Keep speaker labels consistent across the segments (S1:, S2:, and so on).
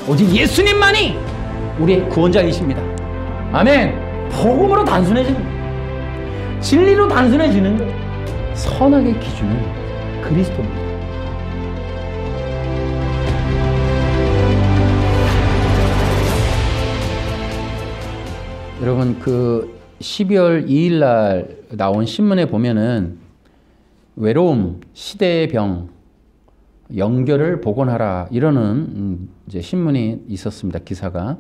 S1: 오직 예수님만이 우리의 구원자이십니다. 아멘. 복음으로 단순해지는, 진리로 단순해지는 선악의 기준은 그리스도입니다. 여러분, 그 12월 2일 날 나온 신문에 보면은 외로움, 시대의 병, 연결을 복원하라 이러는 이제 신문이 있었습니다. 기사가.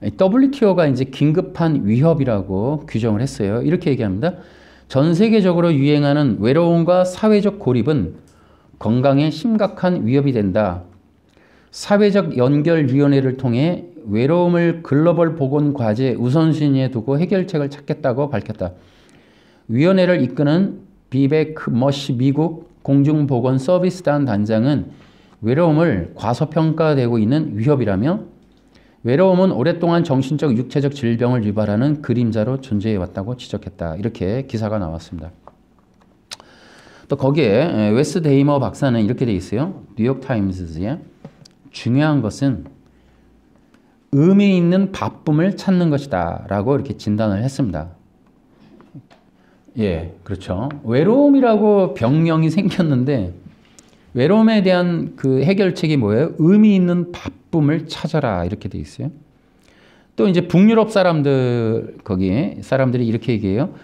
S1: WTO가 이제 긴급한 위협이라고 규정을 했어요. 이렇게 얘기합니다. 전 세계적으로 유행하는 외로움과 사회적 고립은 건강에 심각한 위협이 된다. 사회적 연결위원회를 통해 외로움을 글로벌 보건 과제 우선순위에 두고 해결책을 찾겠다고 밝혔다. 위원회를 이끄는 비베크 머시 미국 공중보건서비스단 단장은 외로움을 과소평가되고 있는 위협이라며 외로움은 오랫동안 정신적, 육체적 질병을 유발하는 그림자로 존재해왔다고 지적했다. 이렇게 기사가 나왔습니다. 또 거기에 웨스 데이머 박사는 이렇게 돼 있어요. 뉴욕타임즈에 중요한 것은 의미 있는 바쁨을 찾는 것이다 라고 이렇게 진단을 했습니다. 예, 그렇죠. 외로움이라고 병명이 생겼는데 외로움에 대한 그 해결책이 뭐예요? 의미 있는 바쁨을 찾아라 이렇게 돼 있어요. 또 이제 북유럽 사람들, 거기 사람들이 이렇게 얘기해요.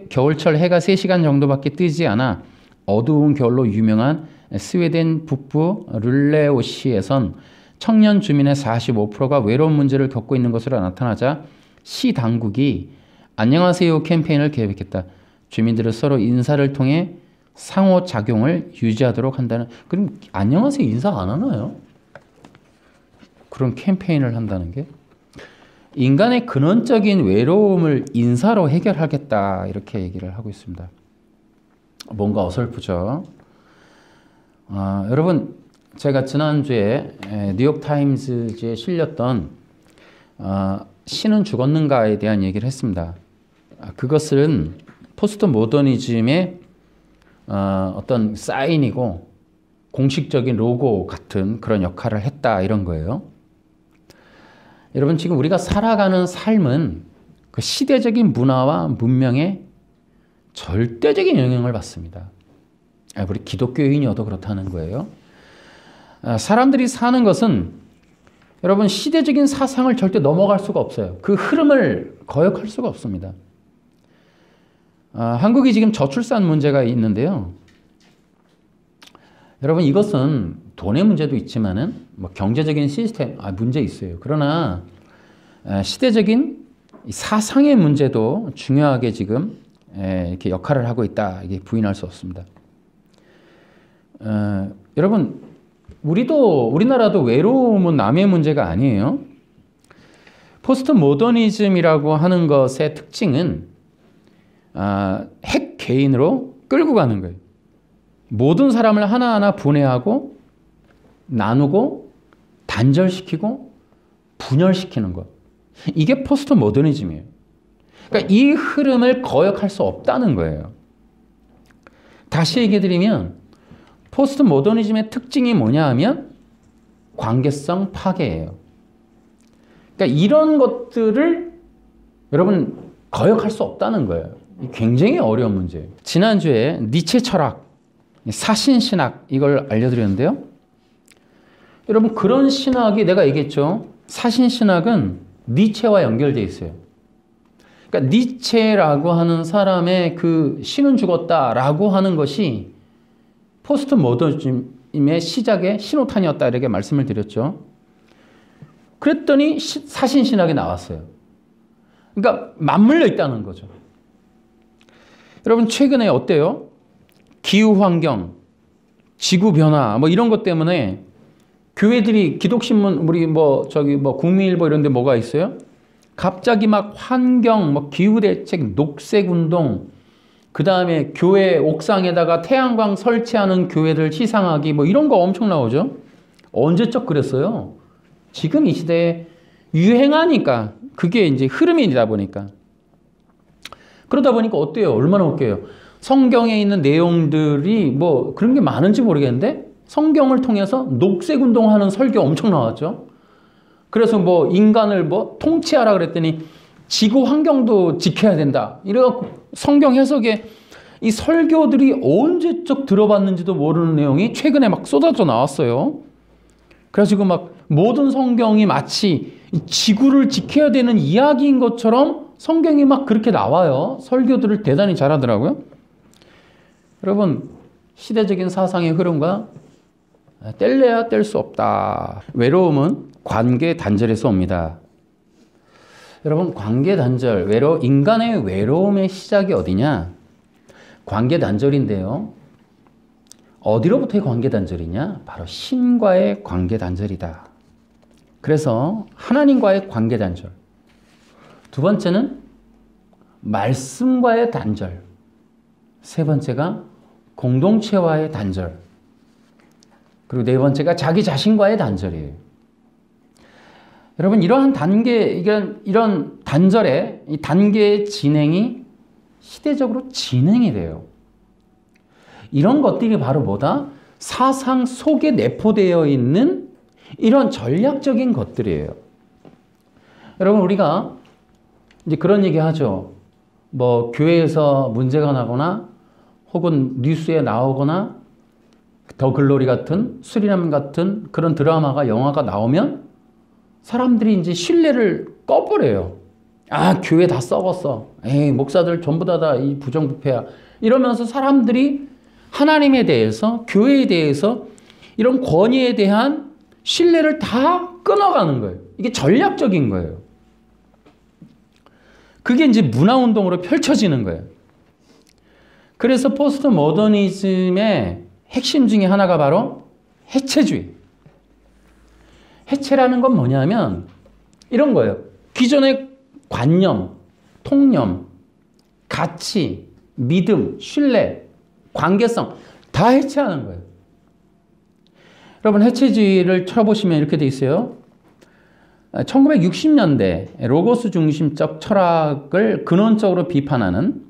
S1: 겨울철 해가 3시간 정도밖에 뜨지 않아 어두운 겨울로 유명한 스웨덴 북부 룰레오시에선 청년 주민의 45%가 외로운 문제를 겪고 있는 것으로 나타나자 시 당국이 안녕하세요 캠페인을 계획했다. 주민들은 서로 인사를 통해 상호작용을 유지하도록 한다는. 그럼 안녕하세요 인사 안 하나요? 그런 캠페인을 한다는 게 인간의 근원적인 외로움을 인사로 해결하겠다 이렇게 얘기를 하고 있습니다. 뭔가 어설프죠. 여러분, 제가 지난주에 뉴욕타임즈에 실렸던 신은 죽었는가에 대한 얘기를 했습니다. 그것은 포스트 모더니즘의 어떤 사인이고 공식적인 로고 같은 그런 역할을 했다 이런 거예요. 여러분, 지금 우리가 살아가는 삶은 그 시대적인 문화와 문명에 절대적인 영향을 받습니다. 우리 기독교인이어도 그렇다는 거예요. 사람들이 사는 것은 여러분 시대적인 사상을 절대 넘어갈 수가 없어요. 그 흐름을 거역할 수가 없습니다. 한국이 지금 저출산 문제가 있는데요. 여러분, 이것은 돈의 문제도 있지만은 뭐 경제적인 시스템 문제 있어요. 그러나 시대적인 사상의 문제도 중요하게 지금 이렇게 역할을 하고 있다. 이게 부인할 수 없습니다. 여러분, 우리나라도 외로움은 남의 문제가 아니에요. 포스트 모더니즘이라고 하는 것의 특징은 핵 개인으로 끌고 가는 거예요. 모든 사람을 하나하나 분해하고 나누고 단절시키고 분열시키는 것. 이게 포스트 모더니즘이에요. 그러니까 이 흐름을 거역할 수 없다는 거예요. 다시 얘기해드리면 포스트 모더니즘의 특징이 뭐냐 하면 관계성 파괴예요. 그러니까 이런 것들을 여러분 거역할 수 없다는 거예요. 굉장히 어려운 문제예요. 지난주에 니체 철학, 사신신학 이걸 알려드렸는데요. 여러분, 그런 신학이 내가 얘기했죠. 사신신학은 니체와 연결되어 있어요. 그러니까 니체라고 하는 사람의 그 신은 죽었다라고 하는 것이 포스트 모더니즘의 시작의 신호탄이었다 이렇게 말씀을 드렸죠. 그랬더니 사신신학이 나왔어요. 그러니까 맞물려 있다는 거죠. 여러분, 최근에 어때요? 기후환경, 지구변화 뭐 이런 것 때문에 교회들이 기독신문 우리 국민일보 이런 데 뭐가 있어요? 갑자기 막 환경, 기후대책, 녹색운동, 그 다음에 교회 옥상에다가 태양광 설치하는 교회들 시상하기 이런 거 엄청 나오죠. 언제적 그랬어요? 지금 이 시대에 유행하니까 그게 이제 흐름이다 보니까. 그러다 보니까 어때요? 얼마나 웃겨요. 성경에 있는 내용들이 그런 게 많은지 모르겠는데 성경을 통해서 녹색운동하는 설교 엄청 나왔죠. 그래서 뭐 인간을 뭐 통치하라 그랬더니 지구 환경도 지켜야 된다. 이래갖고 성경 해석에 이 설교들이 언제적 들어봤는지도 모르는 내용이 최근에 막 쏟아져 나왔어요. 그래가지고 막 모든 성경이 마치 지구를 지켜야 되는 이야기인 것처럼 성경이 막 그렇게 나와요. 설교들을 대단히 잘하더라고요. 여러분, 시대적인 사상의 흐름과 뗄래야 뗄 수 없다. 외로움은 관계 단절에서 옵니다. 여러분, 관계 단절, 인간의 외로움의 시작이 어디냐? 관계 단절인데요. 어디로부터의 관계 단절이냐? 바로 신과의 관계 단절이다. 그래서 하나님과의 관계 단절. 두 번째는 말씀과의 단절. 세 번째가 공동체와의 단절. 그리고 네 번째가 자기 자신과의 단절이에요. 여러분, 이러한 이런 단절의 이 단계의 진행이 시대적으로 진행이 돼요. 이런 것들이 바로 뭐다? 사상 속에 내포되어 있는 이런 전략적인 것들이에요. 여러분, 우리가 이제 그런 얘기 하죠. 뭐 교회에서 문제가 나거나 혹은 뉴스에 나오거나 더 글로리 같은 수리남 같은 그런 드라마가 영화가 나오면 사람들이 이제 신뢰를 꺼버려요. 아, 교회 다 썩었어. 에이, 목사들 전부 다 이 부정부패야. 이러면서 사람들이 하나님에 대해서, 교회에 대해서 이런 권위에 대한 신뢰를 다 끊어가는 거예요. 이게 전략적인 거예요. 그게 이제 문화운동으로 펼쳐지는 거예요. 그래서 포스트 모더니즘의 핵심 중에 하나가 바로 해체주의. 해체라는 건 뭐냐면 이런 거예요. 기존의 관념, 통념, 가치, 믿음, 신뢰, 관계성 다 해체하는 거예요. 여러분, 해체주의를 쳐보시면 이렇게 돼 있어요. 1960년대 로고스 중심적 철학을 근원적으로 비판하는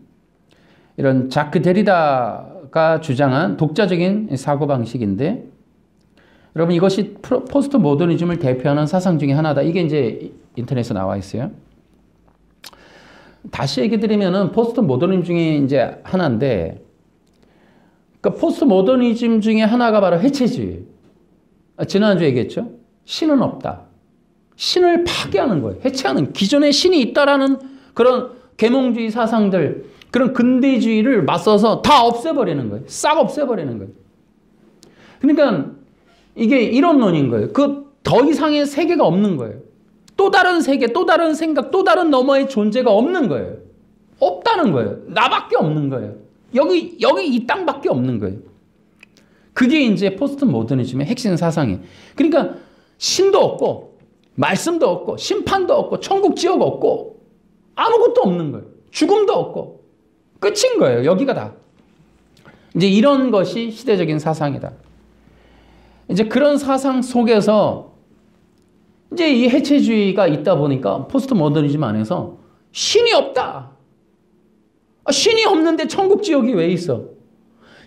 S1: 이런 자크 데리다가 주장한 독자적인 사고방식인데, 여러분, 이것이 포스트 모더니즘을 대표하는 사상 중에 하나다. 이게 이제 인터넷에 나와 있어요. 다시 얘기 드리면은 포스트 모더니즘 중에 이제 하나인데, 그러니까 포스트 모더니즘 중에 하나가 바로 해체주의. 지난주에 얘기했죠. 신은 없다. 신을 파괴하는 거예요. 해체하는, 기존에 신이 있다라는 그런 계몽주의 사상들, 그런 근대주의를 맞서서 다 없애버리는 거예요. 싹 없애버리는 거예요. 그러니까 이게 이론론인 거예요. 더 이상의 세계가 없는 거예요. 또 다른 세계, 또 다른 생각, 또 다른 너머의 존재가 없는 거예요. 없다는 거예요. 나밖에 없는 거예요. 여기 이 땅밖에 없는 거예요. 그게 이제 포스트 모더니즘의 핵심 사상이에요. 그러니까 신도 없고, 말씀도 없고, 심판도 없고, 천국 지옥 없고, 아무것도 없는 거예요. 죽음도 없고, 끝인 거예요. 여기가 다. 이제 이런 것이 시대적인 사상이다. 이제 그런 사상 속에서 이제 이 해체주의가 있다 보니까 포스트 모더니즘 안에서 신이 없다. 신이 없는데 천국 지옥이 왜 있어?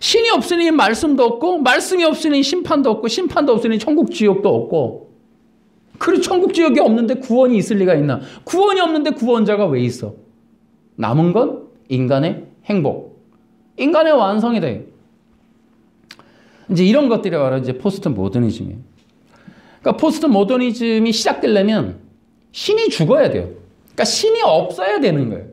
S1: 신이 없으니 말씀도 없고, 말씀이 없으니 심판도 없고, 심판도 없으니 천국 지옥도 없고. 그리고 천국 지옥이 없는데 구원이 있을 리가 있나? 구원이 없는데 구원자가 왜 있어? 남은 건 인간의 행복, 인간의 완성이다. 이제 이런 것들이 바로 이제 포스트 모더니즘이에요. 그러니까 포스트 모더니즘이 시작되려면 신이 죽어야 돼요. 그러니까 신이 없어야 되는 거예요.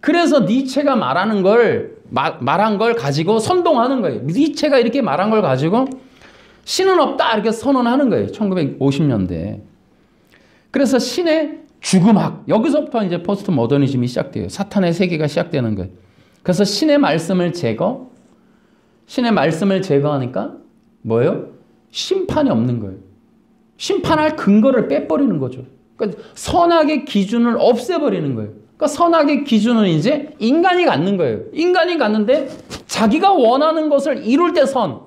S1: 그래서 니체가 말한 걸 가지고 선동하는 거예요. 니체가 이렇게 말한 걸 가지고 신은 없다 이렇게 선언하는 거예요. 1950년대. 그래서 신의 죽음학, 여기서부터 이제 포스트 모더니즘이 시작돼요. 사탄의 세계가 시작되는 거예요. 그래서 신의 말씀을 제거하니까 뭐예요? 심판이 없는 거예요. 심판할 근거를 빼버리는 거죠. 그러니까 선악의 기준을 없애버리는 거예요. 그러니까 선악의 기준은 이제 인간이 갖는 거예요. 인간이 갖는데 자기가 원하는 것을 이룰 때 선,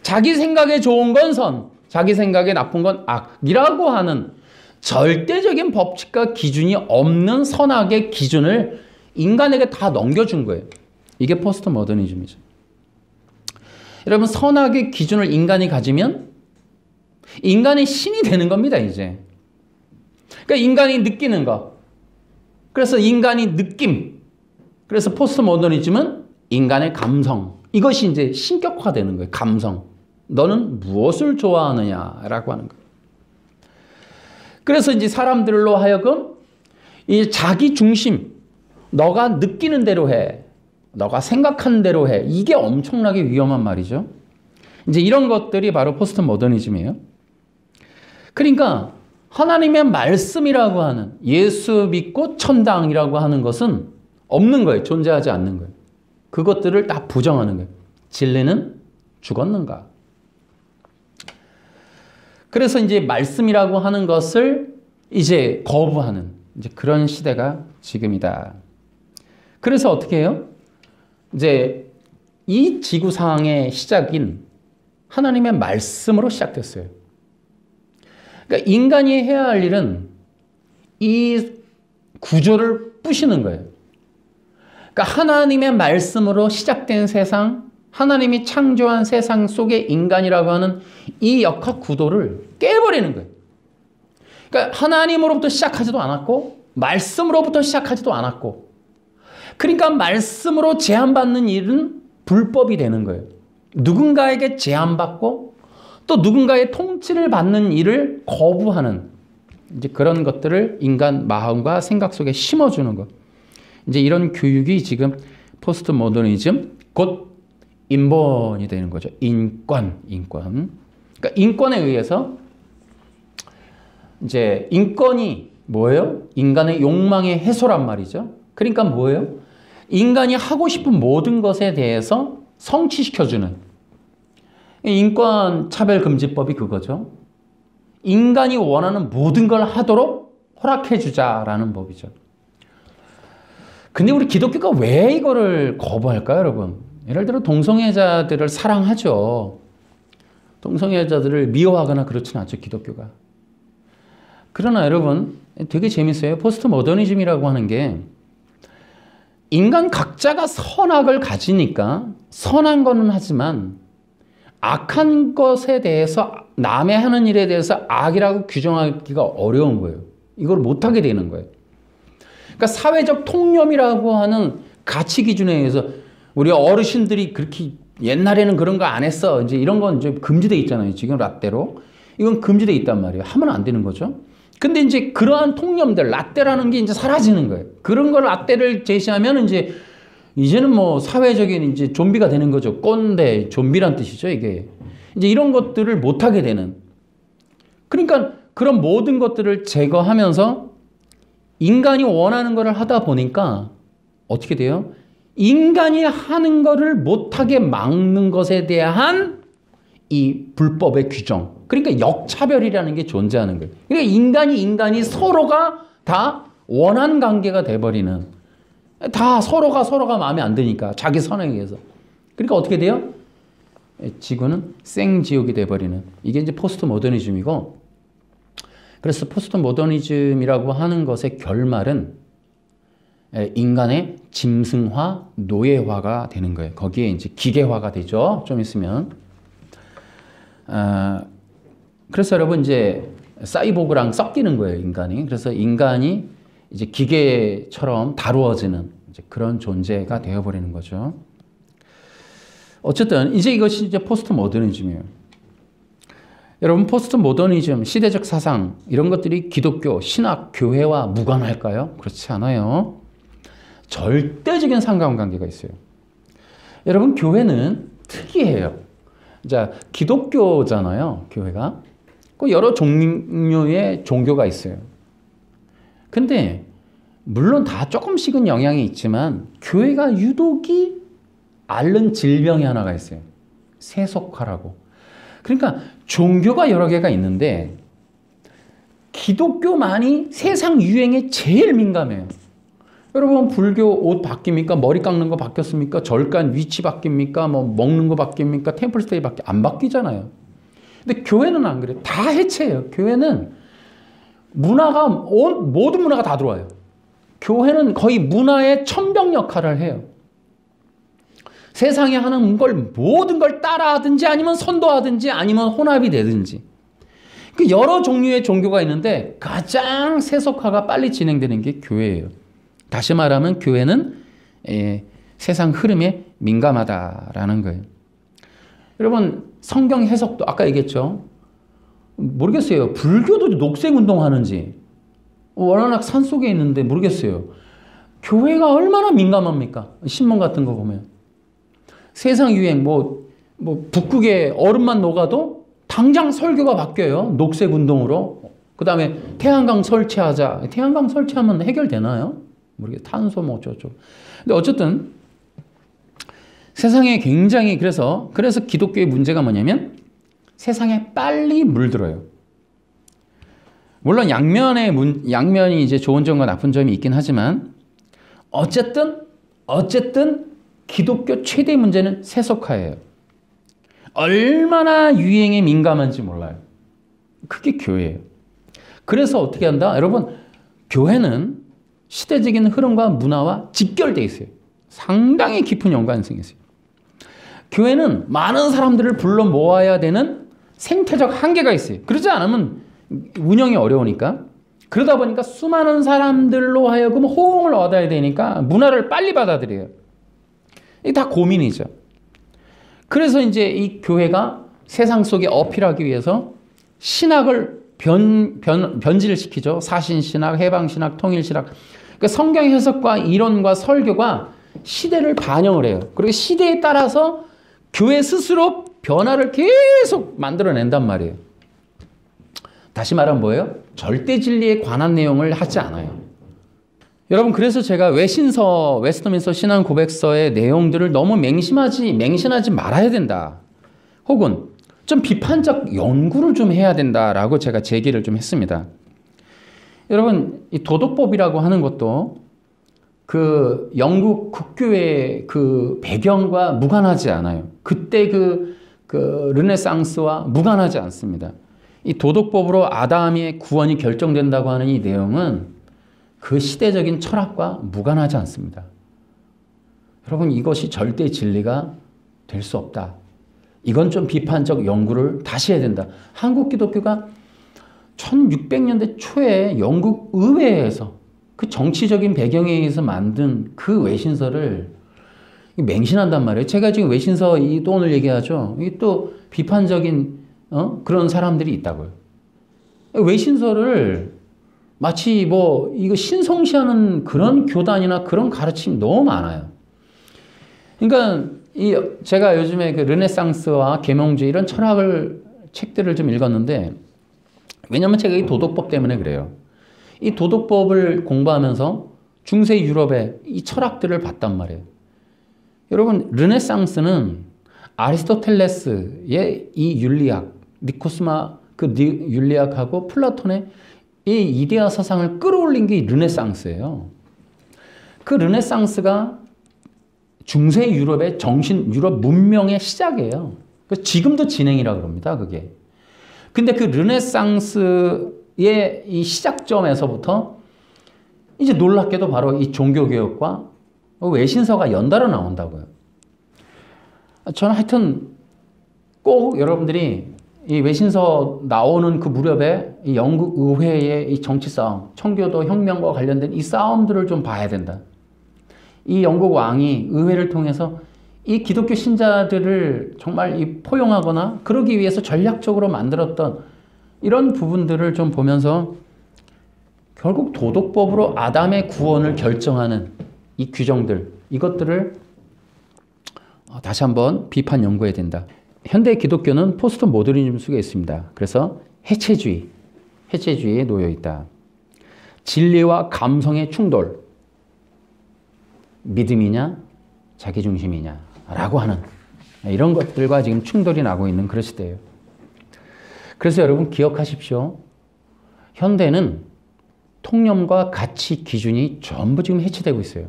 S1: 자기 생각에 좋은 건 선, 자기 생각에 나쁜 건 악이라고 하는 절대적인 법칙과 기준이 없는 선악의 기준을 인간에게 다 넘겨준 거예요. 이게 포스트 모더니즘이죠. 여러분, 선악의 기준을 인간이 가지면 인간의 신이 되는 겁니다, 이제. 그러니까 인간이 느끼는 거. 그래서 인간이 느낌. 그래서 포스트 모더니즘은 인간의 감성. 이것이 이제 신격화되는 거예요, 감성. 너는 무엇을 좋아하느냐라고 하는 거예요. 그래서 이제 사람들로 하여금 이 자기 중심, 너가 느끼는 대로 해. 너가 생각하는 대로 해. 이게 엄청나게 위험한 말이죠. 이제 이런 것들이 바로 포스트 모더니즘이에요. 그러니까 하나님의 말씀이라고 하는, 예수 믿고 천당이라고 하는 것은 없는 거예요. 존재하지 않는 거예요. 그것들을 다 부정하는 거예요. 진리는 죽었는가? 그래서 이제 말씀이라고 하는 것을 이제 거부하는 이제 그런 시대가 지금이다. 그래서 어떻게 해요? 이제 이 지구상의 시작인 하나님의 말씀으로 시작됐어요. 그러니까 인간이 해야 할 일은 이 구조를 부시는 거예요. 그러니까 하나님의 말씀으로 시작된 세상, 하나님이 창조한 세상 속에 인간이라고 하는 이 역학 구도를 깨버리는 거예요. 그러니까 하나님으로부터 시작하지도 않았고 말씀으로부터 시작하지도 않았고, 그러니까 말씀으로 제한받는 일은 불법이 되는 거예요. 누군가에게 제한받고 또 누군가의 통치를 받는 일을 거부하는 이제 그런 것들을 인간 마음과 생각 속에 심어주는 것. 이제 이런 교육이 지금 포스트 모더니즘, 곧 인본이 되는 거죠. 인권. 그러니까 인권에 의해서 이제 인권이 뭐예요? 인간의 욕망의 해소란 말이죠. 그러니까 뭐예요? 인간이 하고 싶은 모든 것에 대해서 성취시켜주는 인권차별금지법이 그거죠. 인간이 원하는 모든 걸 하도록 허락해주자라는 법이죠. 근데 우리 기독교가 왜 이거를 거부할까요, 여러분? 예를 들어 동성애자들을 사랑하죠. 동성애자들을 미워하거나 그렇지는 않죠, 기독교가. 그러나 여러분, 되게 재밌어요. 포스트 모더니즘이라고 하는 게 인간 각자가 선악을 가지니까 선한 거는 하지만 악한 것에 대해서, 남의 하는 일에 대해서 악이라고 규정하기가 어려운 거예요. 이걸 못하게 되는 거예요. 그러니까 사회적 통념이라고 하는 가치 기준에 의해서 우리 어르신들이 그렇게 옛날에는 그런 거 안 했어. 이제 이런 건 이제 금지돼 있잖아요. 지금 라떼로. 이건 금지돼 있단 말이에요. 하면 안 되는 거죠. 근데 이제 그러한 통념들, 라떼라는 게 이제 사라지는 거예요. 그런 걸 라떼를 제시하면 이제는 뭐 사회적인 이제 좀비가 되는 거죠. 꼰대, 좀비란 뜻이죠, 이게. 이제 이런 것들을 못하게 되는. 그러니까 그런 모든 것들을 제거하면서 인간이 원하는 것을 하다 보니까 어떻게 돼요? 인간이 하는 것을 못하게 막는 것에 대한 이 불법의 규정. 그러니까 역차별이라는 게 존재하는 거예요. 그러니까 인간이 서로가 다 원한 관계가 돼버리는, 다 서로가 마음에 안 드니까 자기 선에 의해서. 그러니까 어떻게 돼요? 지구는 생지옥이 돼버리는, 이게 이제 포스트 모더니즘이고, 그래서 포스트 모더니즘이라고 하는 것의 결말은 인간의 짐승화, 노예화가 되는 거예요. 거기에 이제 기계화가 되죠. 좀 있으면. 그래서 여러분 이제 사이보그랑 섞이는 거예요, 인간이. 그래서 인간이 이제 기계처럼 다루어지는 이제 그런 존재가 되어버리는 거죠. 어쨌든 이제 이것이 이제 포스트 모더니즘이에요. 여러분, 포스트 모더니즘, 시대적 사상 이런 것들이 기독교, 신학, 교회와 무관할까요? 그렇지 않아요. 절대적인 상관관계가 있어요. 여러분, 교회는 특이해요. 자, 기독교잖아요, 교회가. 여러 종류의 종교가 있어요. 근데 물론 다 조금씩은 영향이 있지만 교회가 유독이 앓는 질병이 하나가 있어요. 세속화라고. 그러니까 종교가 여러 개가 있는데 기독교만이 세상 유행에 제일 민감해요. 여러분, 불교 옷 바뀝니까? 머리 깎는 거 바뀌었습니까? 절간 위치 바뀝니까? 뭐 먹는 거 바뀝니까? 템플스테이 안 바뀌잖아요. 근데 교회는 안 그래요. 다 해체해요. 교회는 문화가, 모든 문화가 다 들어와요. 교회는 거의 문화의 천병 역할을 해요. 세상에 하는 걸 모든 걸 따라하든지 아니면 선도하든지 아니면 혼합이 되든지 그 여러 종류의 종교가 있는데 가장 세속화가 빨리 진행되는 게 교회예요. 다시 말하면 교회는 세상 흐름에 민감하다라는 거예요. 여러분 성경 해석도 아까 얘기했죠. 모르겠어요. 불교도 녹색운동 하는지 워낙 산속에 있는데 모르겠어요. 교회가 얼마나 민감합니까? 신문 같은 거 보면. 세상 유행 북극에 얼음만 녹아도 당장 설교가 바뀌어요. 녹색운동으로. 그 다음에 태양광 설치하자. 태양광 설치하면 해결되나요? 모르겠어요. 탄소 어쩌고. 근데 어쨌든 세상에 굉장히 그래서 기독교의 문제가 뭐냐면 세상에 빨리 물들어요. 물론 양면이 이제 좋은 점과 나쁜 점이 있긴 하지만 어쨌든 기독교 최대 문제는 세속화예요. 얼마나 유행에 민감한지 몰라요. 그게 교회예요. 그래서 어떻게 한다? 여러분 교회는 시대적인 흐름과 문화와 직결되어 있어요. 상당히 깊은 연관성이 있어요. 교회는 많은 사람들을 불러 모아야 되는 생태적 한계가 있어요. 그러지 않으면 운영이 어려우니까. 그러다 보니까 수많은 사람들로 하여금 호응을 얻어야 되니까 문화를 빨리 받아들여요. 이게 다 고민이죠. 그래서 이제 이 교회가 세상 속에 어필하기 위해서 신학을 변질을 시키죠. 사신신학, 해방신학, 통일신학. 그러니까 성경 해석과 이론과 설교가 시대를 반영을 해요. 그리고 시대에 따라서 교회 스스로 변화를 계속 만들어낸단 말이에요. 다시 말하면 뭐예요? 절대 진리에 관한 내용을 하지 않아요. 여러분 그래서 제가 웨스트민스터 신앙 고백서의 내용들을 너무 맹신하지 말아야 된다. 혹은 좀 비판적 연구를 좀 해야 된다라고 제가 제기를 좀 했습니다. 여러분 이 도덕법이라고 하는 것도 그 영국 국교의 그 배경과 무관하지 않아요. 그때 그 르네상스와 무관하지 않습니다. 이 도덕법으로 아담의 구원이 결정된다고 하는 이 내용은 그 시대적인 철학과 무관하지 않습니다. 여러분 이것이 절대 진리가 될 수 없다. 이건 좀 비판적 연구를 다시 해야 된다. 한국 기독교가 1600년대 초에 영국 의회에서 그 정치적인 배경에 의해서 만든 그 외신서를 맹신한단 말이에요. 제가 지금 외신서 또 오늘 얘기하죠. 이게 또 비판적인 그런 사람들이 있다고요. 외신서를 마치 이거 신성시하는 그런 교단이나 그런 가르침이 너무 많아요. 그러니까 제가 요즘에 그 르네상스와 계몽주의 이런 책들을 좀 읽었는데 왜냐면 제가 이 도덕법 때문에 그래요. 이 도덕법을 공부하면서 중세 유럽의 이 철학들을 봤단 말이에요. 여러분 르네상스는 아리스토텔레스의 이 윤리학, 니코스마 윤리학하고 플라톤의 이 이데아 사상을 끌어올린 게 르네상스예요. 그 르네상스가 중세 유럽의 유럽 문명의 시작이에요. 지금도 진행이라고 합니다. 그게. 근데 그 르네상스의 이 시작점에서부터 이제 놀랍게도 바로 이 종교개혁과 외신서가 연달아 나온다고요. 저는 하여튼 꼭 여러분들이 이 외신서 나오는 그 무렵에 이 영국 의회의 이 정치 싸움, 청교도 혁명과 관련된 이 싸움들을 좀 봐야 된다. 이 영국 왕이 의회를 통해서 이 기독교 신자들을 정말 포용하거나 그러기 위해서 전략적으로 만들었던 이런 부분들을 좀 보면서 결국 도덕법으로 아담의 구원을 결정하는 이 규정들, 이것들을 다시 한번 비판 연구해야 된다. 현대 기독교는 포스트 모더니즘 속에 있습니다. 그래서 해체주의에 놓여 있다. 진리와 감성의 충돌, 믿음이냐 자기중심이냐 라고 하는 이런 것들과 지금 충돌이 나고 있는 그런 시대예요. 그래서 여러분 기억하십시오. 현대는 통념과 가치 기준이 전부 지금 해체되고 있어요.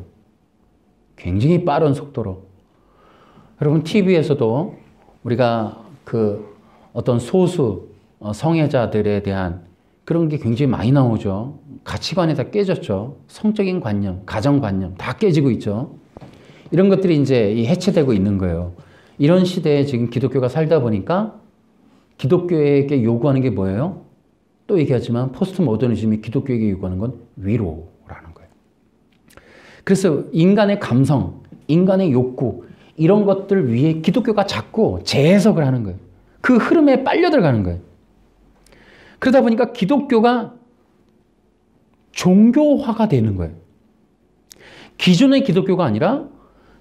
S1: 굉장히 빠른 속도로. 여러분 TV에서도 우리가 그 어떤 소수 성애자들에 대한 그런 게 굉장히 많이 나오죠. 가치관이 다 깨졌죠. 성적인 관념, 가정관념 다 깨지고 있죠. 이런 것들이 이제 해체되고 있는 거예요. 이런 시대에 지금 기독교가 살다 보니까 기독교에게 요구하는 게 뭐예요? 또 얘기하지만 포스트 모더니즘이 기독교에게 요구하는 건 위로라는 거예요. 그래서 인간의 감성, 인간의 욕구 이런 것들 위에 기독교가 자꾸 재해석을 하는 거예요. 그 흐름에 빨려 들어가는 거예요. 그러다 보니까 기독교가 종교화가 되는 거예요. 기존의 기독교가 아니라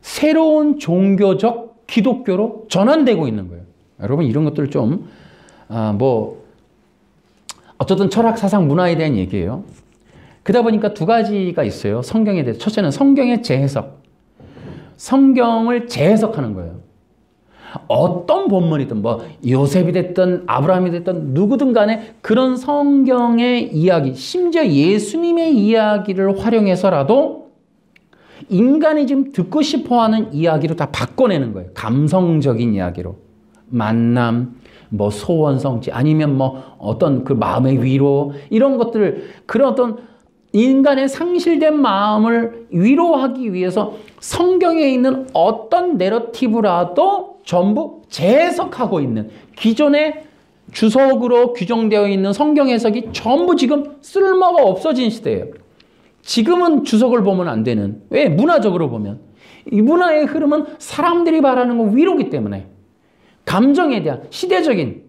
S1: 새로운 종교적 기독교로 전환되고 있는 거예요. 여러분 이런 것들 좀 어쨌든 철학, 사상, 문화에 대한 얘기예요. 그러다 보니까 두 가지가 있어요. 성경에 대해서. 첫째는 성경의 재해석. 성경을 재해석하는 거예요. 어떤 본문이든 요셉이 됐든 아브라함이 됐든 누구든 간에 그런 성경의 이야기, 심지어 예수님의 이야기를 활용해서라도 인간이 지금 듣고 싶어하는 이야기로 다 바꿔내는 거예요. 감성적인 이야기로. 만남, 소원 성취, 아니면 어떤 그 마음의 위로, 이런 것들을, 그런 어떤 인간의 상실된 마음을 위로하기 위해서 성경에 있는 어떤 내러티브라도 전부 재해석하고 있는, 기존의 주석으로 규정되어 있는 성경 해석이 전부 지금 쓸모가 없어진 시대예요. 지금은 주석을 보면 안 되는, 왜? 문화적으로 보면 이 문화의 흐름은 사람들이 바라는 건 위로기 때문에 감정에 대한 시대적인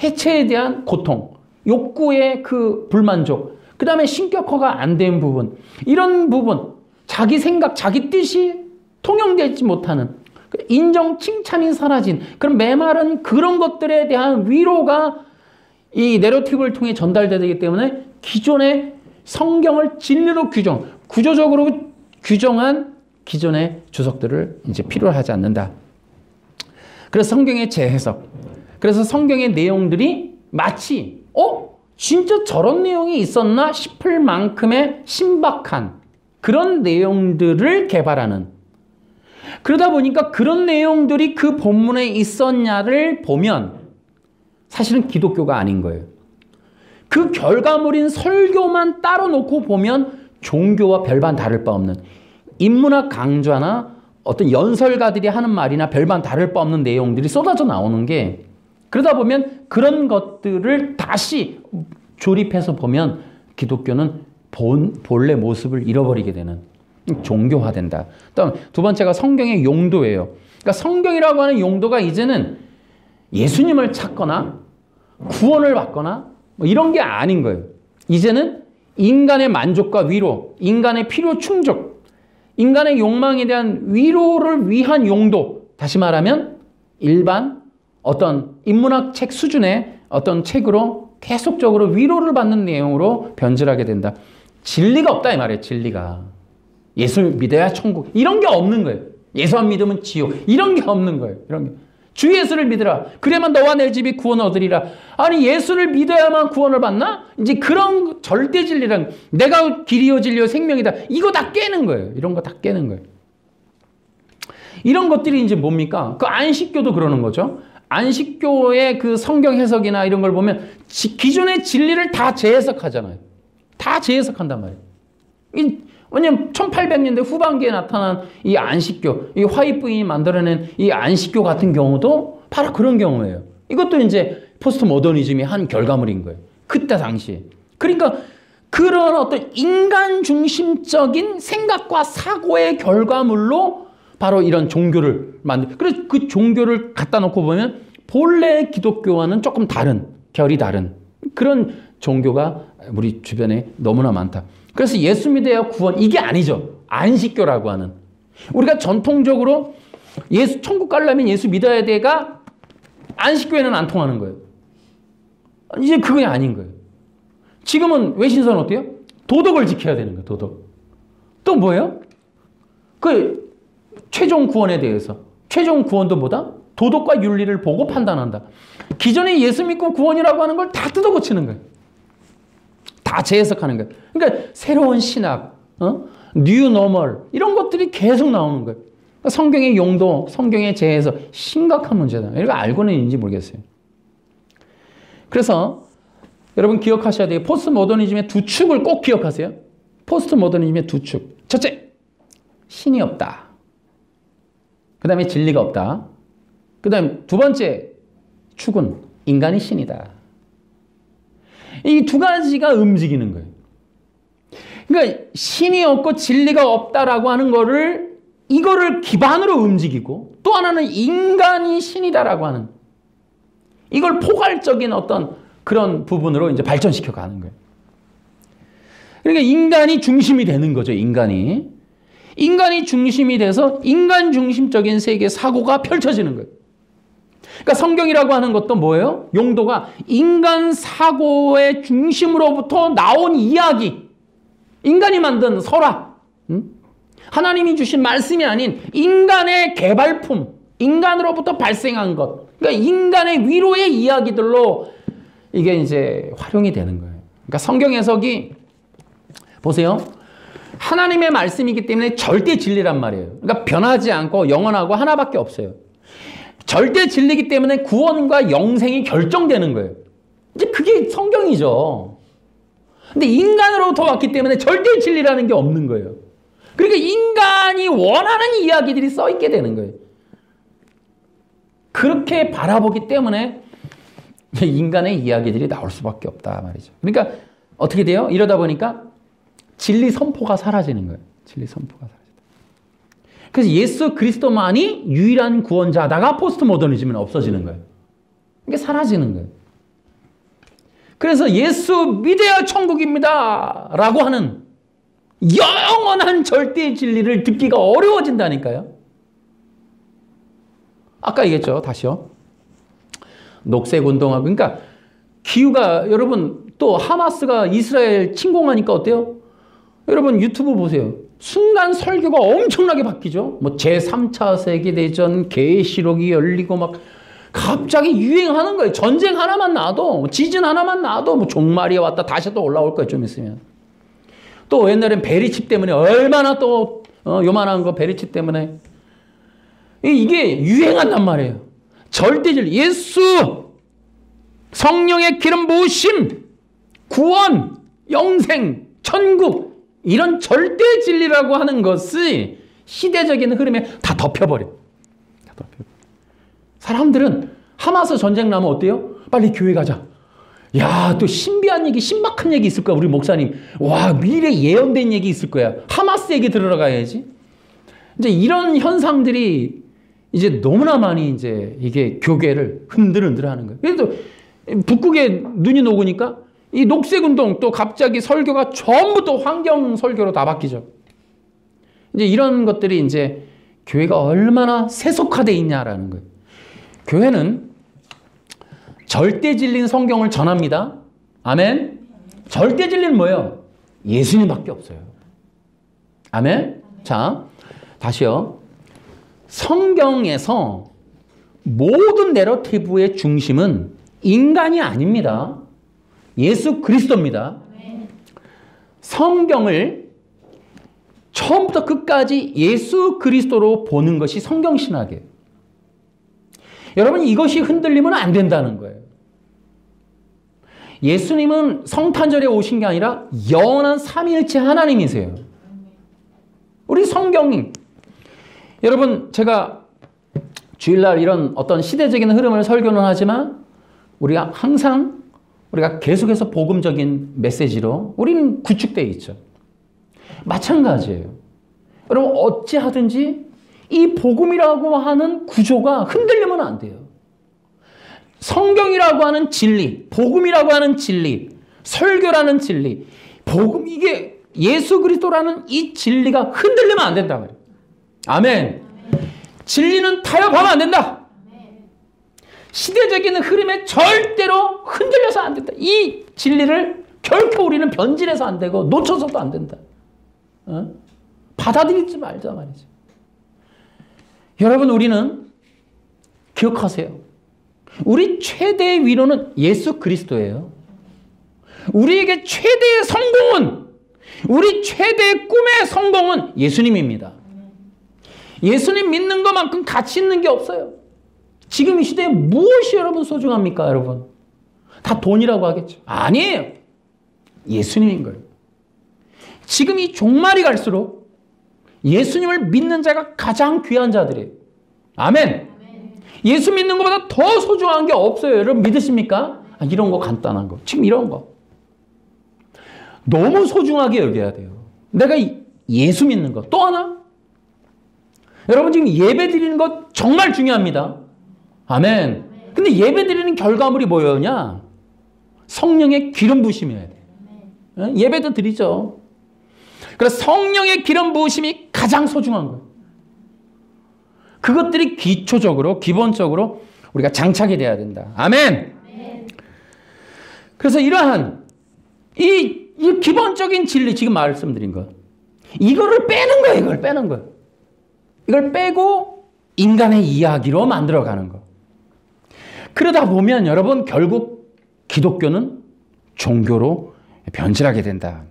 S1: 해체에 대한 고통, 욕구의 그 불만족, 그 다음에 신격화가 안 된 부분, 이런 부분, 자기 생각, 자기 뜻이 통용되지 못하는, 인정, 칭찬이 사라진 그런 메마른 그런 것들에 대한 위로가 이 내러티브를 통해 전달되기 때문에 기존의 성경을 진리로 구조적으로 규정한 기존의 주석들을 이제 필요로 하지 않는다. 그래서 성경의 재해석. 그래서 성경의 내용들이 마치 진짜 저런 내용이 있었나 싶을 만큼의 신박한 그런 내용들을 개발하는, 그러다 보니까 그런 내용들이 그 본문에 있었냐를 보면 사실은 기독교가 아닌 거예요. 그 결과물인 설교만 따로 놓고 보면 종교와 별반 다를 바 없는, 인문학 강좌나 어떤 연설가들이 하는 말이나 별반 다를 바 없는 내용들이 쏟아져 나오는 게, 그러다 보면 그런 것들을 다시 조립해서 보면 기독교는 본래 모습을 잃어버리게 되는, 종교화된다. 다음 두 번째가 성경의 용도예요. 그러니까 성경이라고 하는 용도가 이제는 예수님을 찾거나 구원을 받거나 이런 게 아닌 거예요. 이제는 인간의 만족과 위로, 인간의 필요 충족, 인간의 욕망에 대한 위로를 위한 용도, 다시 말하면 일반 어떤 인문학 책 수준의 어떤 책으로 계속적으로 위로를 받는 내용으로 변질하게 된다. 진리가 없다 이 말이에요. 진리가. 예수 믿어야 천국, 이런 게 없는 거예요. 예수 안 믿으면 지옥, 이런 게 없는 거예요. 이런 게. 주 예수를 믿으라. 그래야만 너와 내 집이 구원을 얻으리라. 아니 예수를 믿어야만 구원을 받나? 이제 그런 절대 진리랑 내가 길이요 진리요 생명이다. 이거 다 깨는 거예요. 이런 거 다 깨는 거예요. 이런 것들이 이제 뭡니까? 그 안식교도 그러는 거죠. 안식교의 그 성경 해석이나 이런 걸 보면 기존의 진리를 다 재해석하잖아요. 다 재해석한단 말이에요. 왜냐면 1800년대 후반기에 나타난 이 안식교, 이 화이트 부인이 만들어낸 이 안식교 같은 경우도 바로 그런 경우예요. 이것도 이제 포스트 모더니즘이 한 결과물인 거예요. 그때 당시에. 그러니까 그런 어떤 인간 중심적인 생각과 사고의 결과물로 바로 이런 종교를 그래서 그 종교를 갖다 놓고 보면 본래 기독교와는 조금 다른, 결이 다른 그런 종교가 우리 주변에 너무나 많다. 그래서 예수 믿어야 구원, 이게 아니죠. 안식교라고 하는. 우리가 전통적으로 천국 가려면 예수 믿어야 돼가 안식교에는 안 통하는 거예요. 이제 그게 아닌 거예요. 지금은 외신서는 어때요? 도덕을 지켜야 되는 거예요. 도덕. 또 뭐예요? 그 최종 구원에 대해서. 최종 구원도 뭐다? 도덕과 윤리를 보고 판단한다. 기존에 예수 믿고 구원이라고 하는 걸 다 뜯어고치는 거예요. 다 재해석하는 거예요. 그러니까 새로운 신학, 뉴 노멀 이런 것들이 계속 나오는 거예요. 그러니까 성경의 용도, 성경의 재해석 심각한 문제다. 이거 알고는 있는지 모르겠어요. 그래서 여러분 기억하셔야 돼요. 포스트 모더니즘의 두 축을 꼭 기억하세요. 포스트 모더니즘의 두 축. 첫째, 신이 없다. 그 다음에 진리가 없다. 그 다음 두 번째 축은 인간이 신이다. 이 두 가지가 움직이는 거예요. 그러니까 신이 없고 진리가 없다라고 하는 거를 이거를 기반으로 움직이고 또 하나는 인간이 신이다라고 하는 이걸 포괄적인 어떤 그런 부분으로 이제 발전시켜 가는 거예요. 그러니까 인간이 중심이 되는 거죠. 인간이 중심이 돼서 인간 중심적인 세계 사고가 펼쳐지는 거예요. 그러니까 성경이라고 하는 것도 뭐예요? 용도가 인간 사고의 중심으로부터 나온 이야기, 인간이 만든 설화, 하나님이 주신 말씀이 아닌 인간의 개발품, 인간으로부터 발생한 것, 그러니까 인간의 위로의 이야기들로 이게 이제 활용이 되는 거예요. 그러니까 성경 해석이 보세요. 하나님의 말씀이기 때문에 절대 진리란 말이에요. 그러니까 변하지 않고 영원하고 하나밖에 없어요. 절대 진리이기 때문에 구원과 영생이 결정되는 거예요. 이제 그게 성경이죠. 근데 인간으로부터 왔기 때문에 절대 진리라는 게 없는 거예요. 그러니까 인간이 원하는 이야기들이 써 있게 되는 거예요. 그렇게 바라보기 때문에 인간의 이야기들이 나올 수밖에 없다 말이죠. 그러니까 어떻게 돼요? 이러다 보니까 진리 선포가 사라지는 거예요. 진리 선포가 사라진다. 그래서 예수 그리스도만이 유일한 구원자다가 포스트 모더니즘은 없어지는 거예요. 이게 사라지는 거예요. 그래서 예수 믿어야 천국입니다 라고 하는 영원한 절대의 진리를 듣기가 어려워진다니까요. 아까 얘기했죠. 다시요. 녹색운동하고 그러니까 기후가 여러분 또 하마스가 이스라엘 침공하니까 어때요? 여러분 유튜브 보세요. 순간 설교가 엄청나게 바뀌죠. 뭐 제3차 세계대전 계시록이 열리고 막 갑자기 유행하는 거예요. 전쟁 하나만 나도 지진 하나만 나도 뭐 종말이 왔다 다시 또 올라올 거예요. 좀 있으면. 또 옛날엔 베리칩 때문에 얼마나 또 요만한 거 베리칩 때문에 이게 유행한단 말이에요. 절대진리 예수 성령의 기름 부으심 구원 영생 천국 이런 절대 진리라고 하는 것이 시대적인 흐름에 다 덮여버려. 사람들은 하마스 전쟁 나면 어때요? 빨리 교회 가자. 야, 또 신비한 얘기, 신박한 얘기 있을 거야. 우리 목사님. 와, 미래 예언된 얘기 있을 거야. 하마스 얘기 들어가야지. 이제 이런 현상들이 이제 너무나 많이 이제 이게 교계를 흔들흔들하는 거예요. 그래서 북극에 눈이 녹으니까 이 녹색운동 또 갑자기 설교가 전부 또 환경 설교로 다 바뀌죠. 이제 이런 것들이 이제 교회가 얼마나 세속화되어 있냐라는 거예요. 교회는 절대 진리인 성경을 전합니다. 아멘. 절대 진리는 뭐예요? 예수님밖에 없어요. 아멘. 자, 다시요. 성경에서 모든 내러티브의 중심은 인간이 아닙니다. 예수 그리스도입니다. 성경을 처음부터 끝까지 예수 그리스도로 보는 것이 성경신학이에요. 여러분 이것이 흔들리면 안 된다는 거예요. 예수님은 성탄절에 오신 게 아니라 영원한 삼위일체 하나님이세요. 우리 성경이 여러분 제가 주일날 이런 어떤 시대적인 흐름을 설교는 하지만 우리가 항상 우리가 계속해서 복음적인 메시지로 우리는 구축되어 있죠. 마찬가지예요. 여러분 어찌하든지 이 복음이라고 하는 구조가 흔들리면 안 돼요. 성경이라고 하는 진리, 복음이라고 하는 진리, 설교라는 진리, 복음 이게 예수 그리스도라는 이 진리가 흔들리면 안 된다 말이에요. 아멘. 진리는 타협하면 안 된다. 시대적인 흐름에 절대로 흔들려서 안 된다. 이 진리를 결코 우리는 변질해서 안 되고 놓쳐서도 안 된다. 받아들이지 말자 말이죠. 여러분 우리는 기억하세요. 우리 최대의 위로는 예수 그리스도예요. 우리에게 최대의 성공은 우리 최대의 꿈의 성공은 예수님입니다. 예수님 믿는 것만큼 가치 있는 게 없어요. 지금 이 시대에 무엇이 여러분 소중합니까 여러분? 다 돈이라고 하겠죠. 아니에요. 예수님인 거예요. 지금 이 종말이 갈수록 예수님을 믿는 자가 가장 귀한 자들이에요. 아멘. 예수 믿는 것보다 더 소중한 게 없어요. 여러분 믿으십니까? 이런 거 간단한 거. 지금 이런 거. 너무 소중하게 여겨야 돼요. 내가 예수 믿는 거. 또 하나? 여러분 지금 예배 드리는 거 정말 중요합니다. 아멘. 근데 예배 드리는 결과물이 뭐였냐? 성령의 기름 부으심이어야 돼요. 예배도 드리죠. 그래서 성령의 기름 부으심이 가장 소중한 거예요. 그것들이 기초적으로, 기본적으로 우리가 장착이 돼야 된다. 아멘. 그래서 이러한 이 기본적인 진리, 지금 말씀드린 거, 이거를 빼는 거예요. 이걸 빼는 거예요. 이걸 빼고 인간의 이야기로 만들어가는 거. 그러다 보면 여러분 결국 기독교는 종교로 변질하게 된다.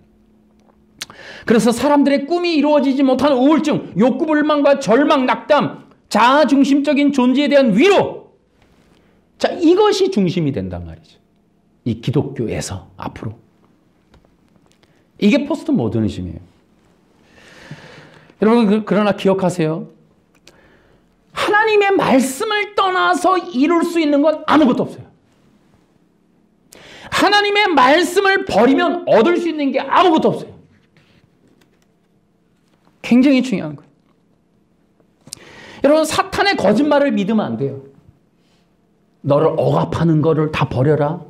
S1: 그래서 사람들의 꿈이 이루어지지 못하는 우울증, 욕구 불만과 절망, 낙담, 자아 중심적인 존재에 대한 위로. 자, 이것이 중심이 된단 말이죠. 이 기독교에서 앞으로. 이게 포스트 모더니즘이에요. 여러분 그러나 기억하세요. 하나님의 말씀을 떠나서 이룰 수 있는 건 아무것도 없어요. 하나님의 말씀을 버리면 얻을 수 있는 게 아무것도 없어요. 굉장히 중요한 거예요. 여러분 사탄의 거짓말을 믿으면 안 돼요. 너를 억압하는 거를 다 버려라.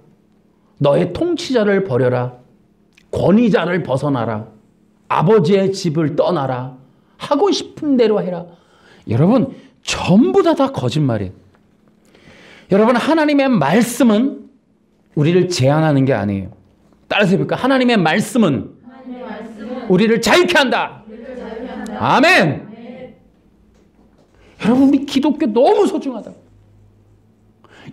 S1: 너의 통치자를 버려라. 권위자를 벗어나라. 아버지의 집을 떠나라. 하고 싶은 대로 해라. 여러분 전부 다 거짓말이에요. 여러분 하나님의 말씀은 우리를 제한하는 게 아니에요. 따라서 해볼까? 하나님의 말씀은 우리를 자유케 한다. 아멘. 여러분 우리 기독교 너무 소중하다.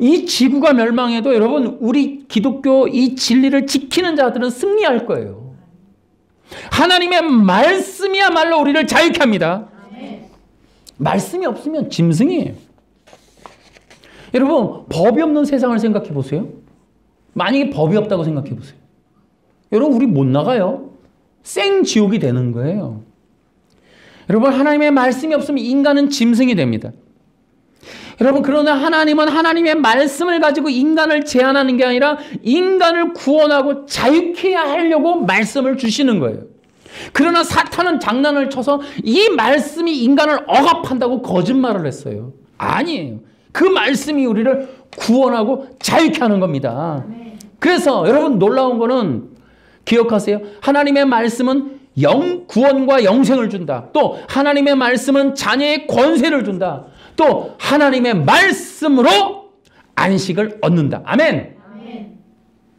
S1: 이 지구가 멸망해도 여러분 우리 기독교 이 진리를 지키는 자들은 승리할 거예요. 하나님의 말씀이야말로 우리를 자유케 합니다. 말씀이 없으면 짐승이에요. 여러분 법이 없는 세상을 생각해 보세요. 만약에 법이 없다고 생각해 보세요. 여러분 우리 못 나가요. 생지옥이 되는 거예요. 여러분 하나님의 말씀이 없으면 인간은 짐승이 됩니다. 여러분 그러나 하나님은 하나님의 말씀을 가지고 인간을 제한하는 게 아니라 인간을 구원하고 자유케 하려고 말씀을 주시는 거예요. 그러나 사탄은 장난을 쳐서 이 말씀이 인간을 억압한다고 거짓말을 했어요. 아니에요. 그 말씀이 우리를 구원하고 자유케 하는 겁니다. 그래서 여러분 놀라운 거는 기억하세요. 하나님의 말씀은 구원과 영생을 준다. 또 하나님의 말씀은 자녀의 권세를 준다. 또 하나님의 말씀으로 안식을 얻는다. 아멘.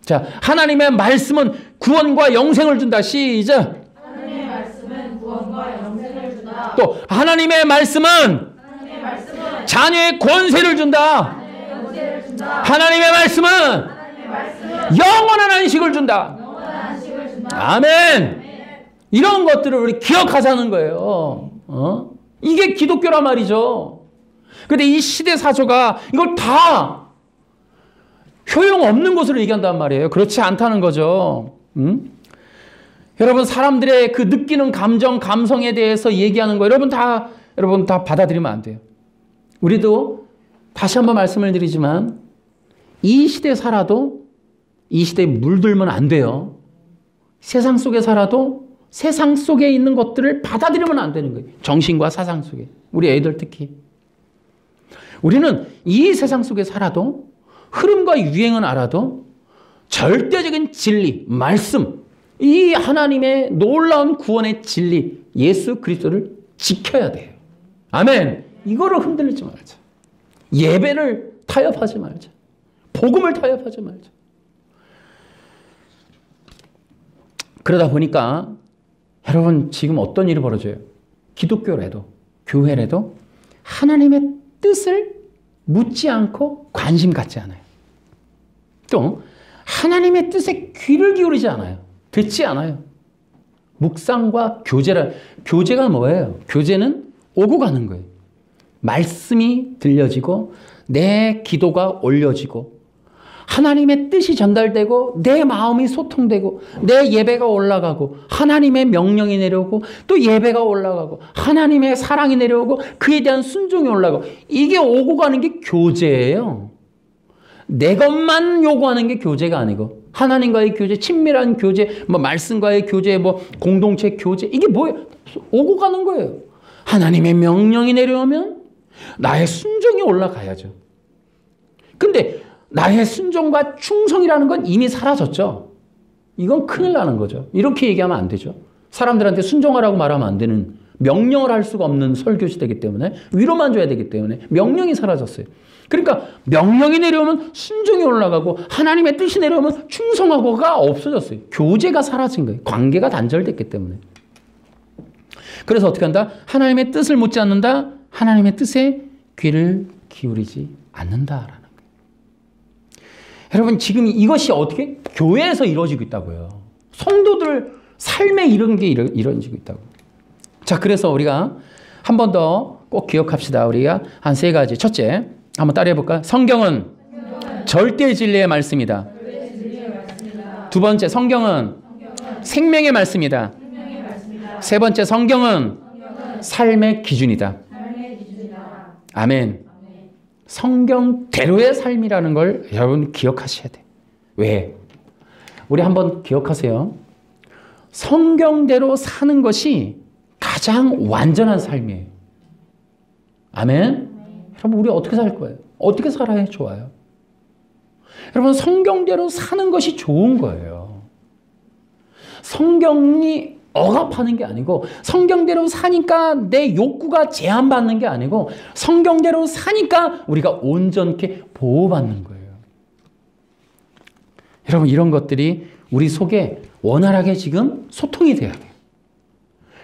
S1: 자, 하나님의 말씀은 구원과 영생을 준다. 시작.
S2: 하나님의 말씀은 구원과 영생을 준다.
S1: 또 하나님의 말씀은 자녀의 권세를 준다. 하나님의 말씀은 영원한 안식을 준다. 아멘. 이런 것들을 우리 기억하자는 거예요. 이게 기독교란 말이죠. 근데 이 시대사조가 이걸 다 효용없는 것으로 얘기한단 말이에요. 그렇지 않다는 거죠. 여러분 사람들의 그 느끼는 감정, 감성에 대해서 얘기하는 거 여러분 다 받아들이면 안 돼요. 우리도 다시 한번 말씀을 드리지만 이 시대에 살아도 이 시대에 물들면 안 돼요. 세상 속에 살아도 세상 속에 있는 것들을 받아들이면 안 되는 거예요. 정신과 사상 속에. 우리 애들 특히. 우리는 이 세상 속에 살아도 흐름과 유행은 알아도 절대적인 진리, 말씀, 이 하나님의 놀라운 구원의 진리, 예수 그리스도를 지켜야 돼요. 아멘. 이거를 흔들리지 말자. 예배를 타협하지 말자. 복음을 타협하지 말자. 그러다 보니까 여러분 지금 어떤 일이 벌어져요? 기독교라도 교회라도 하나님의 뜻을 묻지 않고 관심 갖지 않아요. 또 하나님의 뜻에 귀를 기울이지 않아요. 듣지 않아요. 묵상과 교제가 뭐예요? 교제는 오고 가는 거예요. 말씀이 들려지고 내 기도가 올려지고 하나님의 뜻이 전달되고 내 마음이 소통되고 내 예배가 올라가고 하나님의 명령이 내려오고 또 예배가 올라가고 하나님의 사랑이 내려오고 그에 대한 순종이 올라가고 이게 오고 가는 게 교제예요. 내 것만 요구하는 게 교제가 아니고 하나님과의 교제, 친밀한 교제, 뭐 말씀과의 교제, 뭐 공동체 교제 이게 뭐예요? 오고 가는 거예요. 하나님의 명령이 내려오면 나의 순종이 올라가야죠. 근데 나의 순종과 충성이라는 건 이미 사라졌죠. 이건 큰일 나는 거죠. 이렇게 얘기하면 안 되죠. 사람들한테 순종하라고 말하면 안 되는, 명령을 할 수가 없는 설교시대이기 때문에, 위로만 줘야 되기 때문에 명령이 사라졌어요. 그러니까 명령이 내려오면 순종이 올라가고 하나님의 뜻이 내려오면 충성하고가 없어졌어요. 교제가 사라진 거예요. 관계가 단절됐기 때문에. 그래서 어떻게 한다? 하나님의 뜻을 묻지 않는다. 하나님의 뜻에 귀를 기울이지 않는다라는 거예요. 여러분 지금 이것이 어떻게 교회에서 이루어지고 있다고요. 성도들 삶에 이런 게 이루어지고 있다고. 자, 그래서 우리가 한 번 더 꼭 기억합시다. 우리가 한 세 가지. 첫째, 한번 따라해 볼까요? 성경은 절대 진리의 말씀이다. 두 번째, 성경은 생명의 말씀이다. 세 번째, 성경은 삶의 기준이다. 아멘. 성경대로의 삶이라는 걸 여러분 기억하셔야 돼요. 왜? 우리 한번 기억하세요. 성경대로 사는 것이 가장 완전한 삶이에요. 아멘? 여러분 우리 어떻게 살 거예요? 어떻게 살아야 좋아요? 여러분 성경대로 사는 것이 좋은 거예요. 성경이 억압하는 게 아니고 성경대로 사니까 내 욕구가 제한받는 게 아니고 성경대로 사니까 우리가 온전케 보호받는 거예요. 여러분 이런 것들이 우리 속에 원활하게 지금 소통이 돼야 돼요.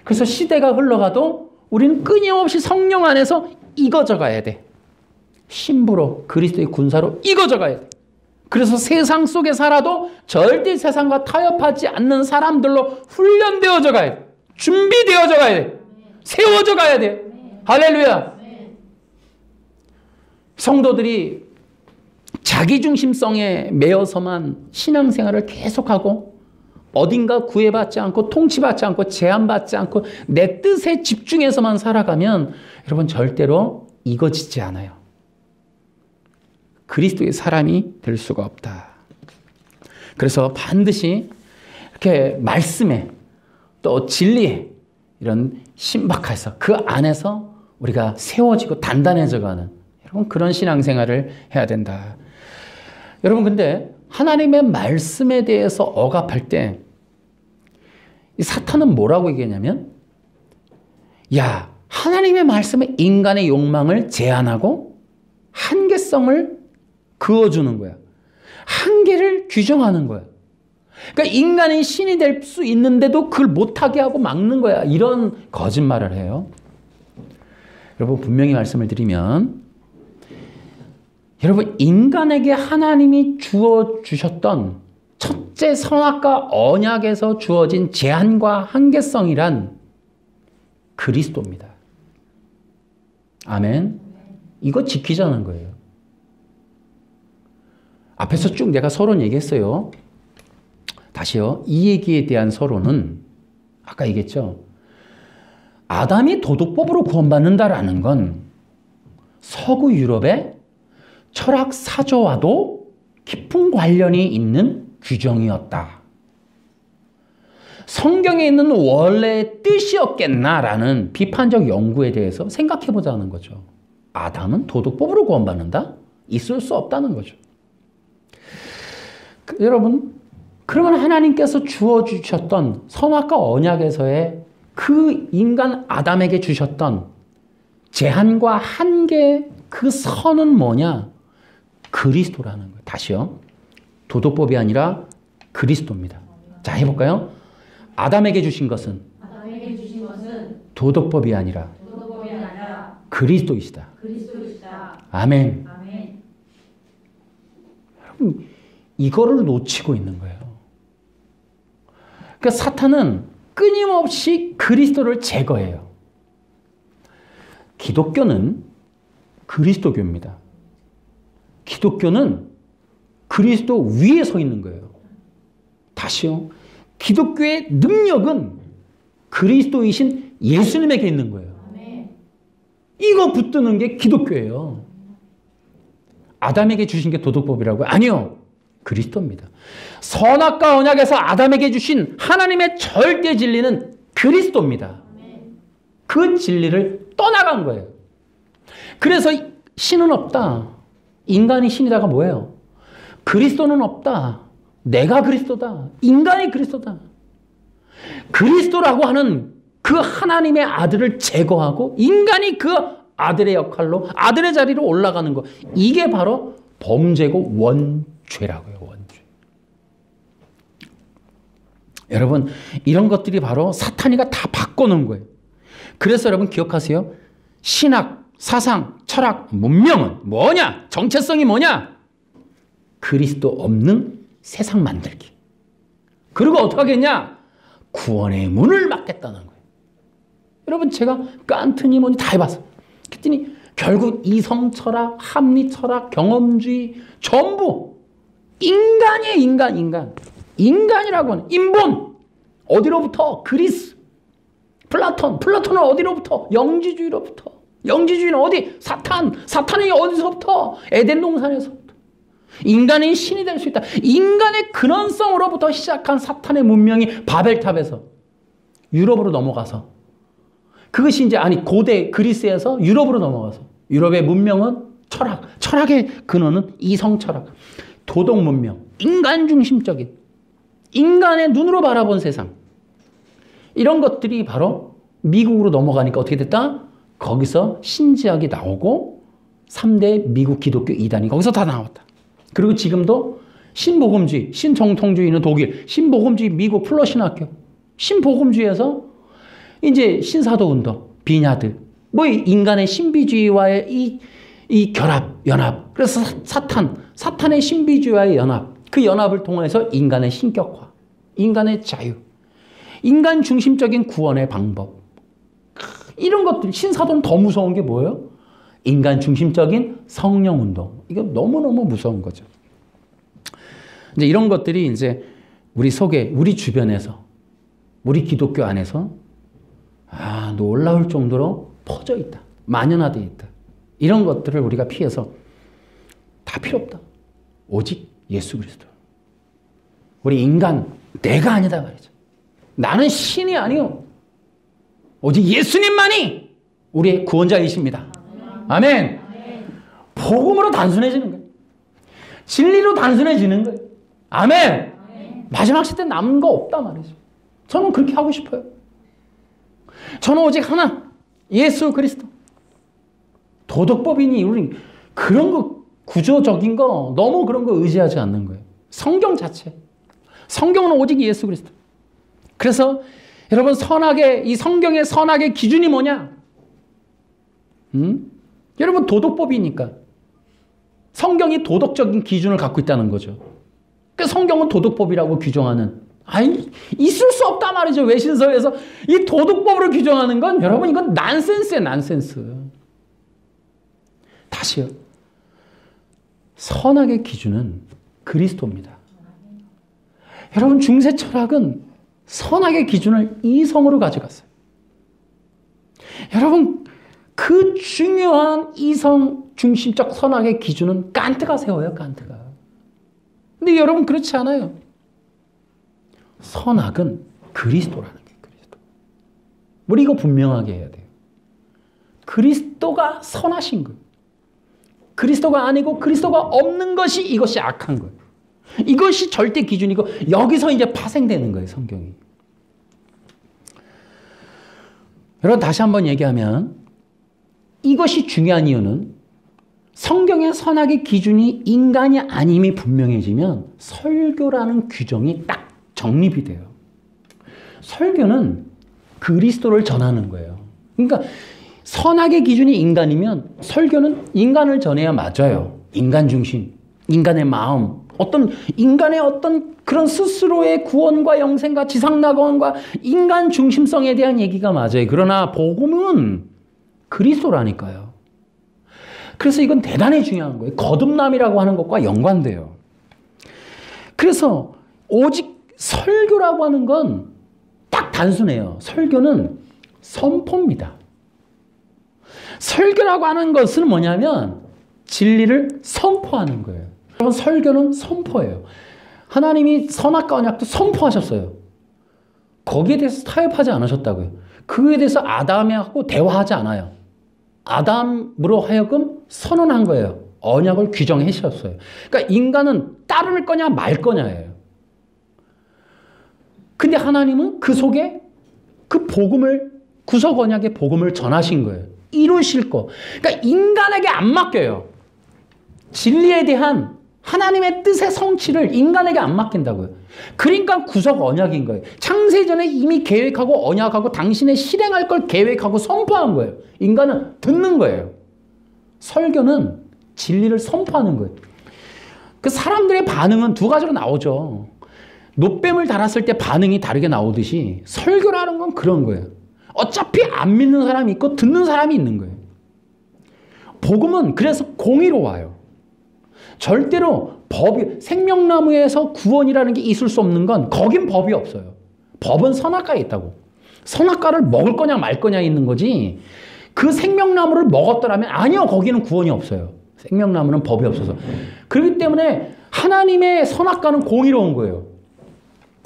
S1: 그래서 시대가 흘러가도 우리는 끊임없이 성령 안에서 익어져 가야 돼. 신부로 그리스도의 군사로 익어져 가야 돼. 그래서 세상 속에 살아도 절대 세상과 타협하지 않는 사람들로 훈련되어져 가야 돼. 준비되어져 가야 돼. 세워져 가야 돼. 할렐루야. 성도들이 자기중심성에 매여서만 신앙생활을 계속하고 어딘가 구애받지 않고 통치받지 않고 제한받지 않고 내 뜻에 집중해서만 살아가면 여러분 절대로 익어지지 않아요. 그리스도의 사람이 될 수가 없다. 그래서 반드시 이렇게 말씀에 또 진리에 이런 신박해서 그 안에서 우리가 세워지고 단단해져가는 여러분 그런 신앙생활을 해야 된다. 여러분 근데 하나님의 말씀에 대해서 억압할 때 이 사탄은 뭐라고 얘기하냐면 야 하나님의 말씀에 인간의 욕망을 제한하고 한계성을 그어주는 거야. 한계를 규정하는 거야. 그러니까 인간이 신이 될 수 있는데도 그걸 못하게 하고 막는 거야. 이런 거짓말을 해요. 여러분 분명히 말씀을 드리면 여러분 인간에게 하나님이 주어주셨던 첫째 선악과 언약에서 주어진 제한과 한계성이란 그리스도입니다. 아멘. 이거 지키자는 거예요. 앞에서 쭉 내가 서론 얘기했어요. 다시요. 이 얘기에 대한 서론은 아까 얘기했죠. 아담이 도덕법으로 구원받는다라는 건 서구 유럽의 철학 사조와도 깊은 관련이 있는 규정이었다. 성경에 있는 원래의 뜻이었겠나라는 비판적 연구에 대해서 생각해 보자는 거죠. 아담은 도덕법으로 구원받는다? 있을 수 없다는 거죠. 여러분, 그러면 하나님께서 주어주셨던 선악과 언약에서의 그 인간 아담에게 주셨던 제한과 한계 그 선은 뭐냐? 그리스도라는 거예요. 다시요. 도덕법이 아니라 그리스도입니다. 자, 해볼까요? 아담에게 주신 것은 도덕법이 아니라 그리스도이시다. 아멘. 여러분, 이거를 놓치고 있는 거예요. 그러니까 사탄은 끊임없이 그리스도를 제거해요. 기독교는 그리스도교입니다. 기독교는 그리스도 위에 서 있는 거예요. 다시요. 기독교의 능력은 그리스도이신 예수님에게 있는 거예요. 이거 붙드는 게 기독교예요. 아담에게 주신 게 도덕법이라고요? 아니요. 그리스도입니다. 선악과 언약에서 아담에게 주신 하나님의 절대 진리는 그리스도입니다. 그 진리를 떠나간 거예요. 그래서 신은 없다. 인간이 신이다가 뭐예요? 그리스도는 없다. 내가 그리스도다. 인간이 그리스도다. 그리스도라고 하는 그 하나님의 아들을 제거하고 인간이 그 아들의 역할로 아들의 자리로 올라가는 것. 이게 바로 범죄고 원죄라고요. 원죄. 여러분 이런 것들이 바로 사탄이가 다 바꿔놓은 거예요. 그래서 여러분 기억하세요. 신학, 사상, 철학, 문명은 뭐냐? 정체성이 뭐냐? 그리스도 없는 세상 만들기. 그리고 어떻게 하겠냐? 구원의 문을 막겠다는 거예요. 여러분 제가 칸트니 뭐니 다 해봤어요. 그랬더니 결국 이성 철학, 합리 철학, 경험주의 전부 인간이에요. 인간이라고 하는 인본. 어디로부터? 그리스. 플라톤은 어디로부터? 영지주의로부터. 영지주의는 어디? 사탄이 어디서부터? 에덴 동산에서부터. 인간이 신이 될 수 있다. 인간의 근원성으로부터 시작한 사탄의 문명이 바벨탑에서 유럽으로 넘어가서 그것이 이제 고대 그리스에서 유럽으로 넘어가서 유럽의 문명은 철학의 근원은 이성 철학, 도덕 문명, 인간 중심적인 인간의 눈으로 바라본 세상. 이런 것들이 바로 미국으로 넘어가니까 어떻게 됐다? 거기서 신지학이 나오고 3대 미국 기독교 이단이 거기서 다 나왔다. 그리고 지금도 신복음주의, 신정통주의는 독일, 신복음주의 미국 플러신학교, 신복음주의에서 이제 신사도 운동, 비냐드, 뭐 인간의 신비주의와의 이 연합. 그래서 사탄의 신비주의와의 연합, 그 연합을 통해서 인간의 신격화, 인간의 자유, 인간 중심적인 구원의 방법. 이런 것들, 신사도는 더 무서운 게 뭐예요? 인간 중심적인 성령 운동. 이거 너무너무 무서운 거죠. 이제 이런 것들이 이제 우리 속에, 우리 주변에서, 우리 기독교 안에서 놀라울 정도로 퍼져 있다. 만연화되어 있다. 이런 것들을 우리가 피해서 다 필요 없다. 오직 예수 그리스도. 우리 인간, 내가 아니다 말이죠. 나는 신이 아니요. 오직 예수님만이 우리의 구원자이십니다. 아멘. 복음으로 단순해지는 거예요. 진리로 단순해지는 거예요. 아멘. 마지막 시대 남은 거 없다 말이죠. 저는 그렇게 하고 싶어요. 저는 오직 하나, 예수 그리스도. 도덕법이니 우리 그런 거 구조적인 거 너무 그런 거 의지하지 않는 거예요. 성경 자체. 성경은 오직 예수 그리스도. 그래서 여러분 이 성경의 선악의 기준이 뭐냐? 여러분 도덕법이니까 성경이 도덕적인 기준을 갖고 있다는 거죠. 그 성경은 도덕법이라고 규정하는 있을 수 없단 말이죠. 외신서에서 이 도덕법으로 규정하는 건 여러분 이건 난센스예요. 난센스. 다시요. 선악의 기준은 그리스도입니다. 여러분 중세 철학은 선악의 기준을 이성으로 가져갔어요. 여러분 그 중요한 이성 중심적 선악의 기준은 칸트가 세워요. 칸트가. 근데 여러분 그렇지 않아요. 선악은 그리스도라는 게 그리스도. 우리 이거 분명하게 해야 돼요. 그리스도가 선하신 거예요. 그리스도가 아니고 그리스도가 없는 것이 이것이 악한 거예요. 이것이 절대 기준이고 여기서 이제 파생되는 거예요. 성경이. 여러분 다시 한번 얘기하면 이것이 중요한 이유는 성경의 선악의 기준이 인간이 아님이 분명해지면 설교라는 규정이 딱 정립이 돼요. 설교는 그리스도를 전하는 거예요. 그러니까 선악의 기준이 인간이면 설교는 인간을 전해야 맞아요. 인간 중심, 인간의 마음, 인간의 그런 스스로의 구원과 영생과 지상낙원과 인간 중심성에 대한 얘기가 맞아요. 그러나 복음은 그리스도라니까요. 그래서 이건 대단히 중요한 거예요. 거듭남이라고 하는 것과 연관돼요. 그래서 오직 설교라고 하는 건 딱 단순해요. 설교는 선포입니다. 설교라고 하는 것은 뭐냐면 진리를 선포하는 거예요. 여러분, 설교는 선포예요. 하나님이 선악과 언약도 선포하셨어요. 거기에 대해서 타협하지 않으셨다고요. 그에 대해서 아담하고 대화하지 않아요. 아담으로 하여금 선언한 거예요. 언약을 규정해 주셨어요. 그러니까 인간은 따를 거냐 말 거냐예요. 근데 하나님은 그 속에 그 복음을, 구속 언약의 복음을 전하신 거예요. 이루실 거. 그러니까 인간에게 안 맡겨요. 진리에 대한 하나님의 뜻의 성취를 인간에게 안 맡긴다고요. 그러니까 구속 언약인 거예요. 창세전에 이미 계획하고 언약하고 당신의 실행할 걸 계획하고 선포한 거예요. 인간은 듣는 거예요. 설교는 진리를 선포하는 거예요. 그 사람들의 반응은 두 가지로 나오죠. 노뱀을 달았을 때 반응이 다르게 나오듯이 설교라는 건 그런 거예요. 어차피 안 믿는 사람이 있고 듣는 사람이 있는 거예요. 복음은 그래서 공의로 와요. 절대로 법이, 생명나무에서 구원이라는 게 있을 수 없는 건 거긴 법이 없어요. 법은 선악과에 있다고. 선악과를 먹을 거냐 말 거냐 있는 거지, 그 생명나무를 먹었더라면 아니요, 거기는 구원이 없어요. 생명나무는 법이 없어서. 그렇기 때문에 하나님의 선악과는 공의로운 거예요.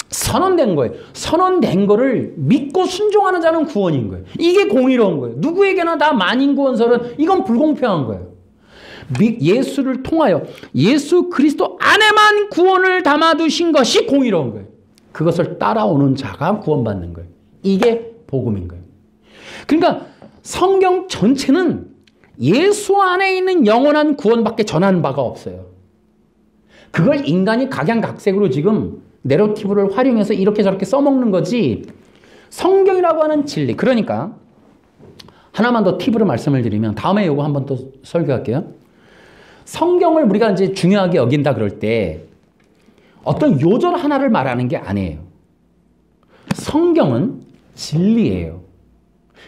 S1: 선언된 거예요. 선언된 거를 믿고 순종하는 자는 구원인 거예요. 이게 공의로운 거예요. 누구에게나 다 만인구원설은 이건 불공평한 거예요. 예수를 통하여 예수 그리스도 안에만 구원을 담아두신 것이 공의로운 거예요. 그것을 따라오는 자가 구원받는 거예요. 이게 복음인 거예요. 그러니까 성경 전체는 예수 안에 있는 영원한 구원밖에 전하는 바가 없어요. 그걸 인간이 각양각색으로 지금 내러티브를 활용해서 이렇게 저렇게 써먹는 거지, 성경이라고 하는 진리. 그러니까 하나만 더 팁으로 말씀을 드리면, 다음에 요거 한번 또 설교할게요. 성경을 우리가 이제 중요하게 여긴다 그럴 때 어떤 요절 하나를 말하는 게 아니에요. 성경은 진리예요.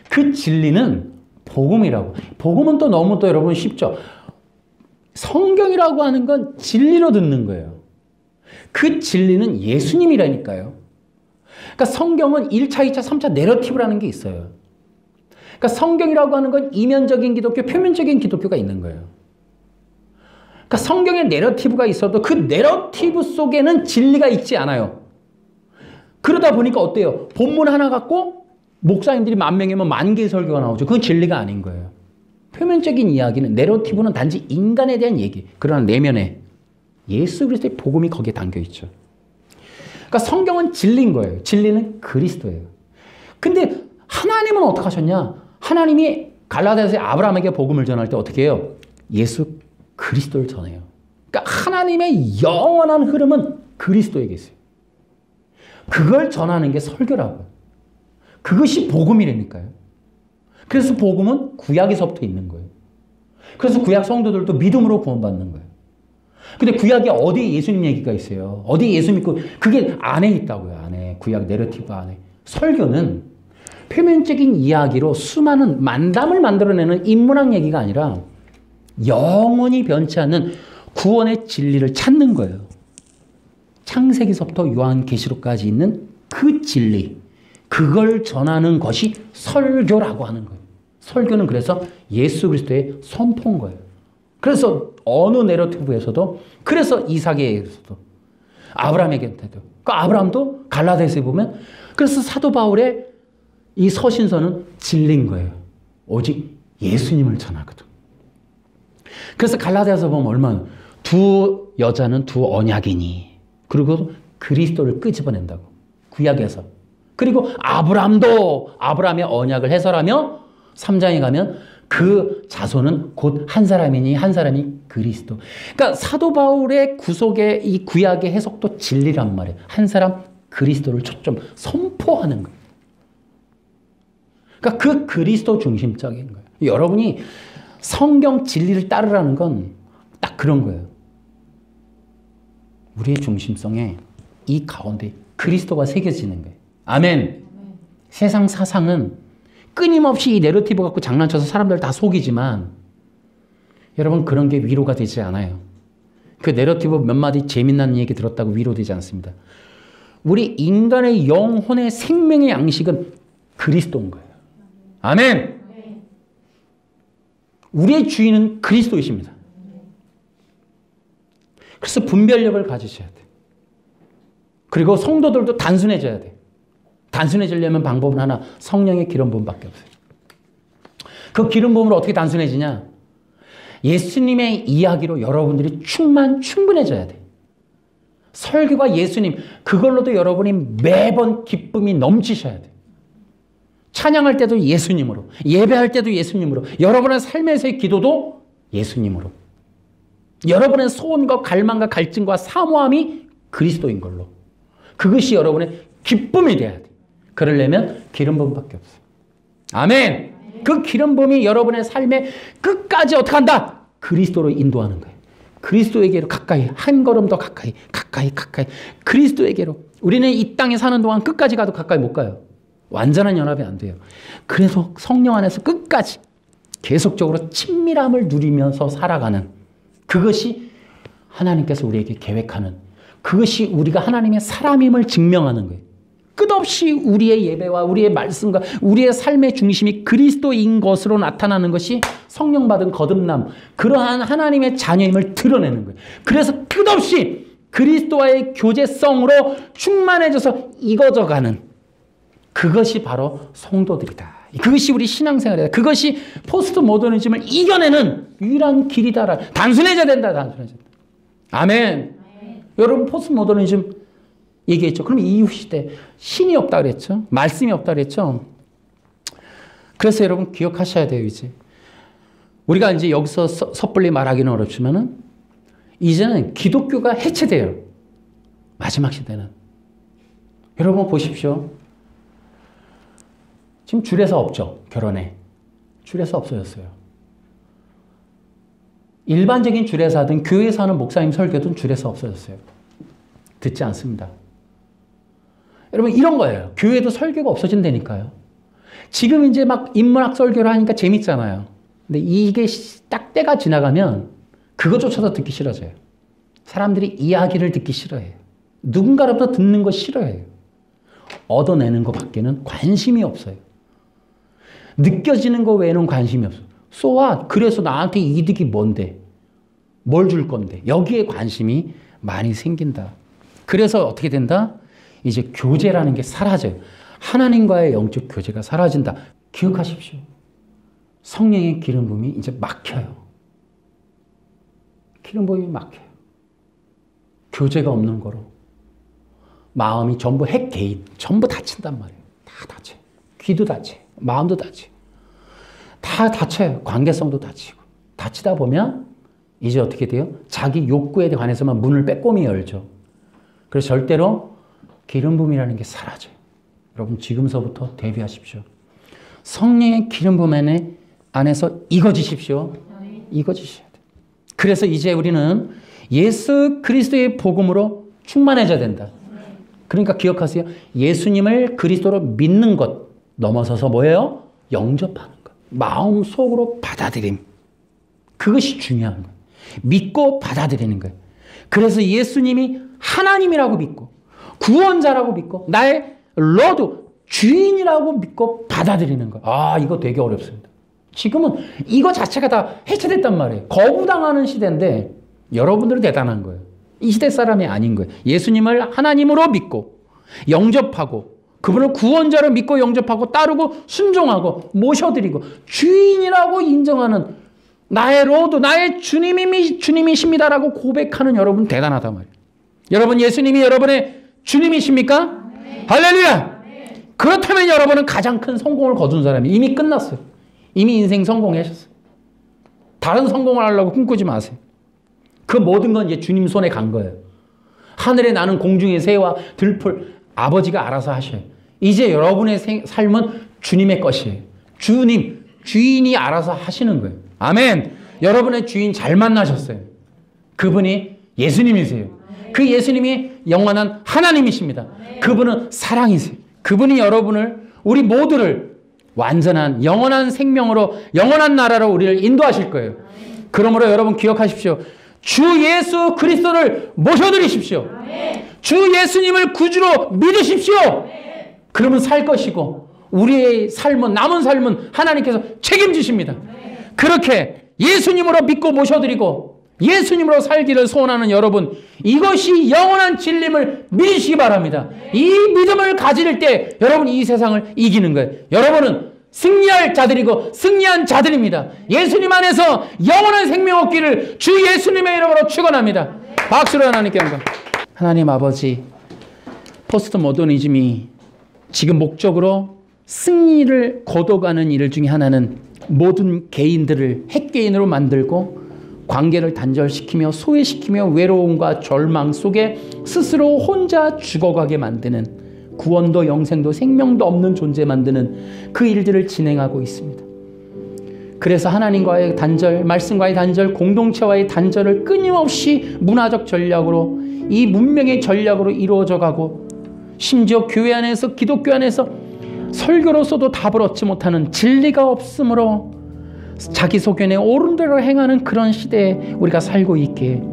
S1: 그 진리는 복음이라고. 복음은 또 너무 또 여러분 쉽죠. 성경이라고 하는 건 진리로 듣는 거예요. 그 진리는 예수님이라니까요. 그러니까 성경은 1차, 2차, 3차 내러티브라는 게 있어요. 그러니까 성경이라고 하는 건 이면적인 기독교, 표면적인 기독교가 있는 거예요. 그러니까 성경에 내러티브가 있어도 그 내러티브 속에는 진리가 있지 않아요. 그러다 보니까 어때요? 본문 하나 갖고 목사님들이 10,000명이면 10,000개의 설교가 나오죠. 그건 진리가 아닌 거예요. 표면적인 이야기는, 내러티브는 단지 인간에 대한 얘기. 그러나 내면에 예수 그리스도의 복음이 거기에 담겨 있죠. 그러니까 성경은 진리인 거예요. 진리는 그리스도예요. 근데 하나님은 어떻게 하셨냐? 하나님이 갈라디아서에 아브라함에게 복음을 전할 때 어떻게 해요? 예수 그리스도를 전해요. 그러니까 하나님의 영원한 흐름은 그리스도에게 있어요. 그걸 전하는 게 설교라고요. 그것이 복음이라니까요. 그래서 복음은 구약에서부터 있는 거예요. 그래서 구약 성도들도 믿음으로 구원받는 거예요. 근데 구약에 어디에 예수님 얘기가 있어요? 어디 예수 믿고, 그게 안에 있다고요. 안에. 구약 내러티브 안에. 설교는 표면적인 이야기로 수많은 만담을 만들어내는 인문학 얘기가 아니라 영원히 변치 않는 구원의 진리를 찾는 거예요. 창세기서부터 요한계시록까지 있는 그 진리, 그걸 전하는 것이 설교라고 하는 거예요. 설교는 그래서 예수 그리스도의 선포인 거예요. 그래서 어느 내러티브에서도, 그래서 이삭에게서도, 아브라함에게도, 그러니까 아브라함도 갈라디아서에 보면, 그래서 사도 바울의 이 서신서는 진리인 거예요. 오직 예수님을 전하거든. 그래서 갈라디아서 보면 얼마나, 두 여자는 두 언약이니, 그리고 그리스도를 끄집어낸다고. 구약에서. 그리고 아브라함도 아브라함의 언약을 해설하며 3장에 가면 그 자손은 곧 한 사람이니 한 사람이 그리스도. 그러니까 사도 바울의 구속의 이 구약의 해석도 진리란 말이에요. 한 사람 그리스도를 초점 선포하는 거예요. 그러니까 그 그리스도 중심적인 거예요. 여러분이 성경 진리를 따르라는 건 딱 그런 거예요. 우리의 중심성에 이 가운데 그리스도가 새겨지는 거예요. 아멘. 세상 사상은 끊임없이 이 내러티브 갖고 장난쳐서 사람들 다 속이지만 여러분, 그런 게 위로가 되지 않아요. 그 내러티브 몇 마디 재미난 얘기 들었다고 위로되지 않습니다. 우리 인간의 영혼의 생명의 양식은 그리스도인 거예요. 아멘. 우리의 주인은 그리스도이십니다. 그래서 분별력을 가지셔야 돼. 그리고 성도들도 단순해져야 돼. 단순해지려면 방법은 하나, 성령의 기름 부음밖에 없어요. 그 기름 부음으로 어떻게 단순해지냐? 예수님의 이야기로 여러분들이 충분해져야 돼. 설교가 예수님, 그걸로도 여러분이 매번 기쁨이 넘치셔야 돼. 찬양할 때도 예수님으로, 예배할 때도 예수님으로, 여러분의 삶에서의 기도도 예수님으로, 여러분의 소원과 갈망과 갈증과 사모함이 그리스도인 걸로, 그것이 여러분의 기쁨이 돼야 돼. 그러려면 기름 부음밖에 없어. 아멘. 그 기름 부음이 여러분의 삶에 끝까지 어떻게 한다? 그리스도로 인도하는 거예요. 그리스도에게로 가까이, 한 걸음 더 가까이. 그리스도에게로. 우리는 이 땅에 사는 동안 끝까지 가도 가까이 못 가요. 완전한 연합이 안 돼요. 그래서 성령 안에서 끝까지 계속적으로 친밀함을 누리면서 살아가는, 그것이 하나님께서 우리에게 계획하는, 그것이 우리가 하나님의 사람임을 증명하는 거예요. 끝없이 우리의 예배와 우리의 말씀과 우리의 삶의 중심이 그리스도인 것으로 나타나는 것이 성령 받은 거듭남, 그러한 하나님의 자녀임을 드러내는 거예요. 그래서 끝없이 그리스도와의 교제성으로 충만해져서 익어져가는, 그것이 바로 성도들이다. 그것이 우리 신앙생활이다. 그것이 포스트 모더니즘을 이겨내는 유일한 길이다. 단순해져야 된다. 아멘. 여러분, 포스트 모더니즘 얘기했죠. 그럼 이후 시대 신이 없다 그랬죠. 말씀이 없다 그랬죠. 그래서 여러분 기억하셔야 돼요. 이제 우리가 이제 여기서 섣불리 말하기는 어렵지만은 이제는 기독교가 해체돼요. 마지막 시대는. 여러분 보십시오. 지금 주례사 없죠. 결혼에. 주례사 없어졌어요. 일반적인 주례사든 교회에서 하는 목사님 설교든 주례사 없어졌어요. 듣지 않습니다. 여러분 이런 거예요. 교회도 설교가 없어진다니까요. 지금 이제 막 인문학 설교를 하니까 재밌잖아요. 근데 이게 딱 때가 지나가면 그것조차도 듣기 싫어져요. 사람들이 이야기를 듣기 싫어해요. 누군가로부터 듣는 거 싫어해요. 얻어내는 거 밖에는 관심이 없어요. 느껴지는 거 외에는 관심이 없어요. So what? 그래서 나한테 이득이 뭔데? 뭘 줄 건데? 여기에 관심이 많이 생긴다. 그래서 어떻게 된다? 이제 교제라는 게 사라져요. 하나님과의 영적 교제가 사라진다. 기억하십시오. 성령의 기름 부음이 이제 막혀요. 기름 부음이 막혀요. 교제가 없는 거로 마음이 전부 핵 개인, 전부 다친단 말이에요. 다 다쳐요. 귀도 다쳐요. 마음도 다쳐요. 다 다쳐요. 관계성도 다치고. 다치다 보면 이제 어떻게 돼요? 자기 욕구에 관해서만 문을 빼꼼히 열죠. 그래서 절대로 기름 부음이라는 게 사라져요. 여러분 지금서부터 대비하십시오. 성령의 기름 부음 안에서 익어지십시오. 익어지셔야 돼요. 그래서 이제 우리는 예수 그리스도의 복음으로 충만해져야 된다. 그러니까 기억하세요. 예수님을 그리스도로 믿는 것 넘어서서 뭐예요? 영접하는 것. 마음속으로 받아들임. 그것이 중요한 거예요. 믿고 받아들이는 거예요. 그래서 예수님이 하나님이라고 믿고 구원자라고 믿고 나의 로드 주인이라고 믿고 받아들이는 거예요. 아, 이거 되게 어렵습니다. 지금은 이거 자체가 다 해체됐단 말이에요. 거부당하는 시대인데 여러분들은 대단한 거예요. 이 시대 사람이 아닌 거예요. 예수님을 하나님으로 믿고 영접하고 그분을 구원자로 믿고 영접하고 따르고 순종하고 모셔드리고 주인이라고 인정하는 나의 로드, 나의 주님이십니다라고 고백하는 여러분 대단하단 말이에요. 여러분 예수님이 여러분의 주님이십니까? 네. 할렐루야! 네. 그렇다면 여러분은 가장 큰 성공을 거둔 사람이 이미 끝났어요. 이미 인생 성공하셨어요. 다른 성공을 하려고 꿈꾸지 마세요. 그 모든 건 이제 주님 손에 간 거예요. 하늘에 나는 공중의 새와 들풀 아버지가 알아서 하셔요. 이제 여러분의 삶은 주님의 것이에요. 주인이 알아서 하시는 거예요. 아멘. 여러분의 주인 잘 만나셨어요. 그분이 예수님이세요. 그 예수님이 영원한 하나님이십니다. 그분은 사랑이세요. 그분이 여러분을 우리 모두를 완전한 영원한 생명으로 영원한 나라로 우리를 인도하실 거예요. 그러므로 여러분 기억하십시오. 주 예수 그리스도를 모셔드리십시오. 주 예수님을 구주로 믿으십시오. 그러면 살 것이고 우리의 삶은, 남은 삶은 하나님께서 책임지십니다. 그렇게 예수님으로 믿고 모셔드리고 예수님으로 살기를 소원하는 여러분, 이것이 영원한 진림을 믿으시기 바랍니다. 이 믿음을 가질 때 여러분 이 세상을 이기는 거예요. 여러분은 승리할 자들이고 승리한 자들입니다. 예수님 안에서 영원한 생명 얻기를 주 예수님의 이름으로 축원합니다. 박수로 하나님께 영광. 하나님 아버지, 포스트 모더니즘이 지금 목적으로 승리를 거둬가는 일 중에 하나는 모든 개인들을 핵개인으로 만들고 관계를 단절시키며 소외시키며 외로움과 절망 속에 스스로 혼자 죽어가게 만드는, 구원도 영생도 생명도 없는 존재 만드는 그 일들을 진행하고 있습니다. 그래서 하나님과의 단절, 말씀과의 단절, 공동체와의 단절을 끊임없이 문화적 전략으로, 이 문명의 전략으로 이루어져 가고, 심지어 교회 안에서, 기독교 안에서 설교로서도 답을 얻지 못하는, 진리가 없으므로 자기 소견에 옳은 대로 행하는 그런 시대에 우리가 살고 있기에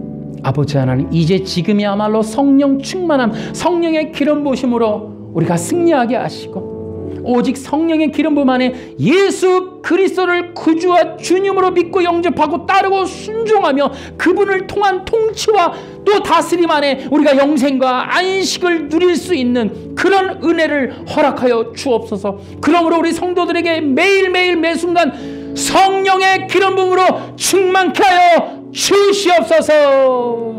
S1: 아버지 하나님, 이제 지금이야말로 성령 충만함, 성령의 기름 부으심으로 우리가 승리하게 하시고, 오직 성령의 기름 부음 안에 예수 그리스도를 구주와 주님으로 믿고 영접하고 따르고 순종하며 그분을 통한 통치와 또 다스림 안에 우리가 영생과 안식을 누릴 수 있는 그런 은혜를 허락하여 주옵소서. 그러므로 우리 성도들에게 매일매일 매순간 성령의 기름 부음으로 충만케 하여 주시옵소서.